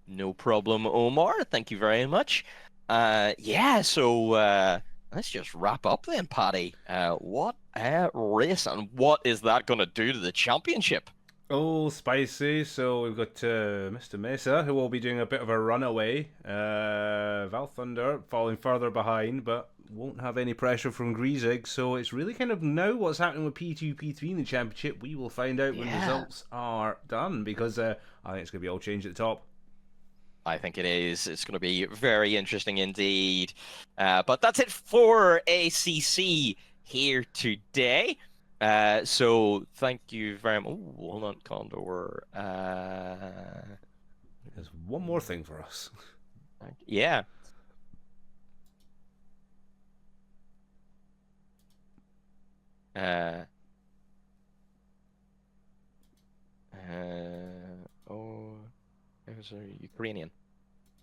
No problem, Omar. Thank you very much. Yeah, so let's just wrap up then, Paddy. What a race, and what is that going to do to the championship? Oh, spicy. So we've got Mr. Mesa, who will be doing a bit of a runaway. Val Thunder falling further behind, but won't have any pressure from Griezig. So it's really kind of now what's happening with P2, P3 in the championship. We will find out when results are done, because I think it's going to be all changed at the top. I think it is. It's going to be very interesting indeed. But that's it for ACC here today. So thank you very much. Oh, hold on, Condor. There's one more thing for us. Yeah. Oh, it was a Ukrainian.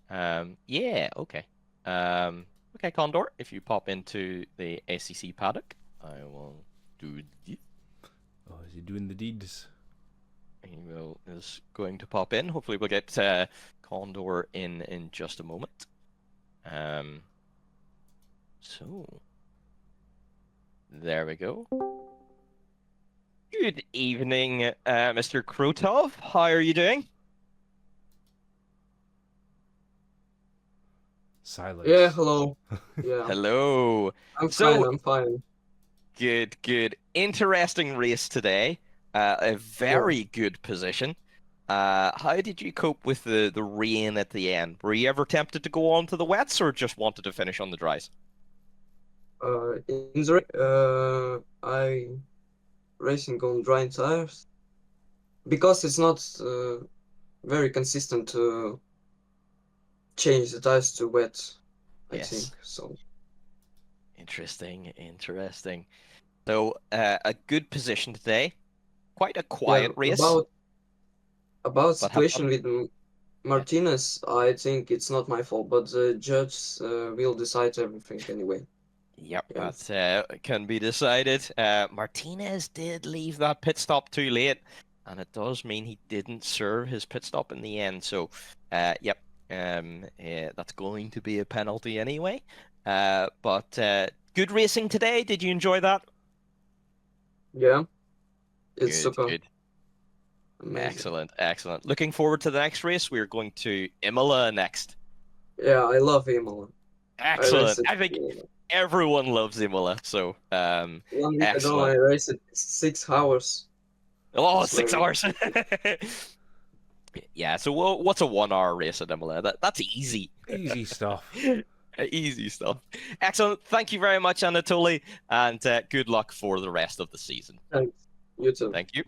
Yeah, okay. Okay, Condor, if you pop into the ACC paddock, I will do the... Oh, is he doing the deeds? He is going to pop in. Hopefully we'll get Condor in just a moment. So, there we go. Good evening, Mr. Krotov. How are you doing? Silence. Yeah, hello. Yeah, Hello. I'm So- fine, I'm fine. Good, good. Interesting race today. A very good position. How did you cope with the rain at the end? Were you ever tempted to go on to the wets or just wanted to finish on the dries? In the I racing on dry tires because it's not very consistent to change the tires to wet, I Yes. think. So Interesting, interesting. So, a good position today. Quite a quiet race. About have situation with Martinez, I think it's not my fault, but the judge will decide everything anyway. Yep, Yeah. that can be decided. Martinez did leave that pit stop too late, and it does mean he didn't serve his pit stop in the end. So, yep, that's going to be a penalty anyway. But good racing today. Did you enjoy that? Yeah, it's Good, super good. amazing. Excellent, excellent. Looking forward to the next race. We're going to Imola next. Yeah, I love Imola. Excellent. raced I think Imola. everyone loves Imola. So, 1 week ago, excellent. I raced 6 hours. Oh, 6 So- hours. Yeah, so what's a 1 hour race at Imola? That's easy. Easy stuff. Easy stuff. Excellent. Thank you very much, Anatoly, and good luck for the rest of the season. Thanks. You too. Thank you.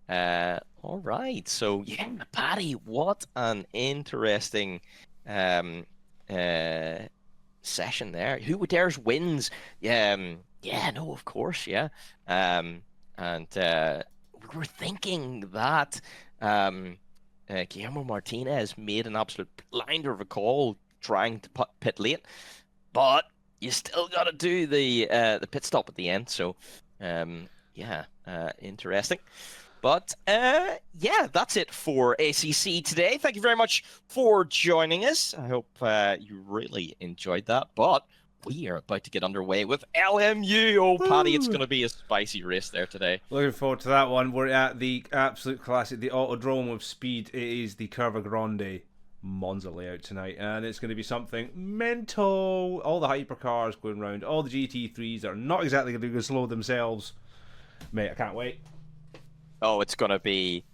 All right. So yeah, Paddy, what an interesting session there. Who dares wins? Yeah, no, of course, yeah. And we were thinking that Guillermo Martinez made an absolute blinder of a call trying to pit late, but you still got to do the pit stop at the end. So yeah, interesting. But yeah, that's it for ACC today. Thank you very much for joining us. I hope you really enjoyed that. But we are about to get underway with LMU. Oh, Paddy, it's going to be a spicy race there today. Looking forward to that one. We're at the absolute classic, the Autodrome of Speed. It is the Curva Grande Monza layout tonight, and it's going to be something mental. All the hypercars going around, all the GT3s that are not exactly going to go slow themselves. Mate, I can't wait. Oh, it's going to be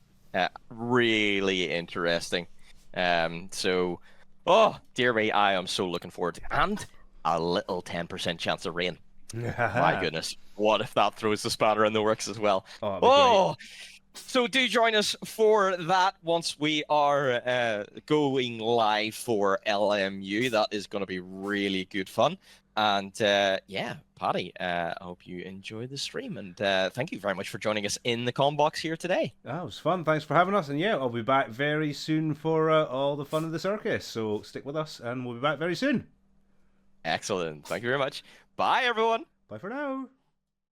really interesting. So, oh, dear me, I am so looking forward to it. And a little 10% chance of rain. My goodness. What if that throws the spanner in the works as well? Oh, So do join us for that once we are going live for LMU. That is going to be really good fun. And yeah, Paddy, I hope you enjoyed the stream. And thank you very much for joining us in the comm box here today. That was fun. Thanks for having us. And yeah, I'll be back very soon for all the fun of the circus. So stick with us, and we'll be back very soon. Excellent. Thank you very much. Bye, everyone. Bye for now.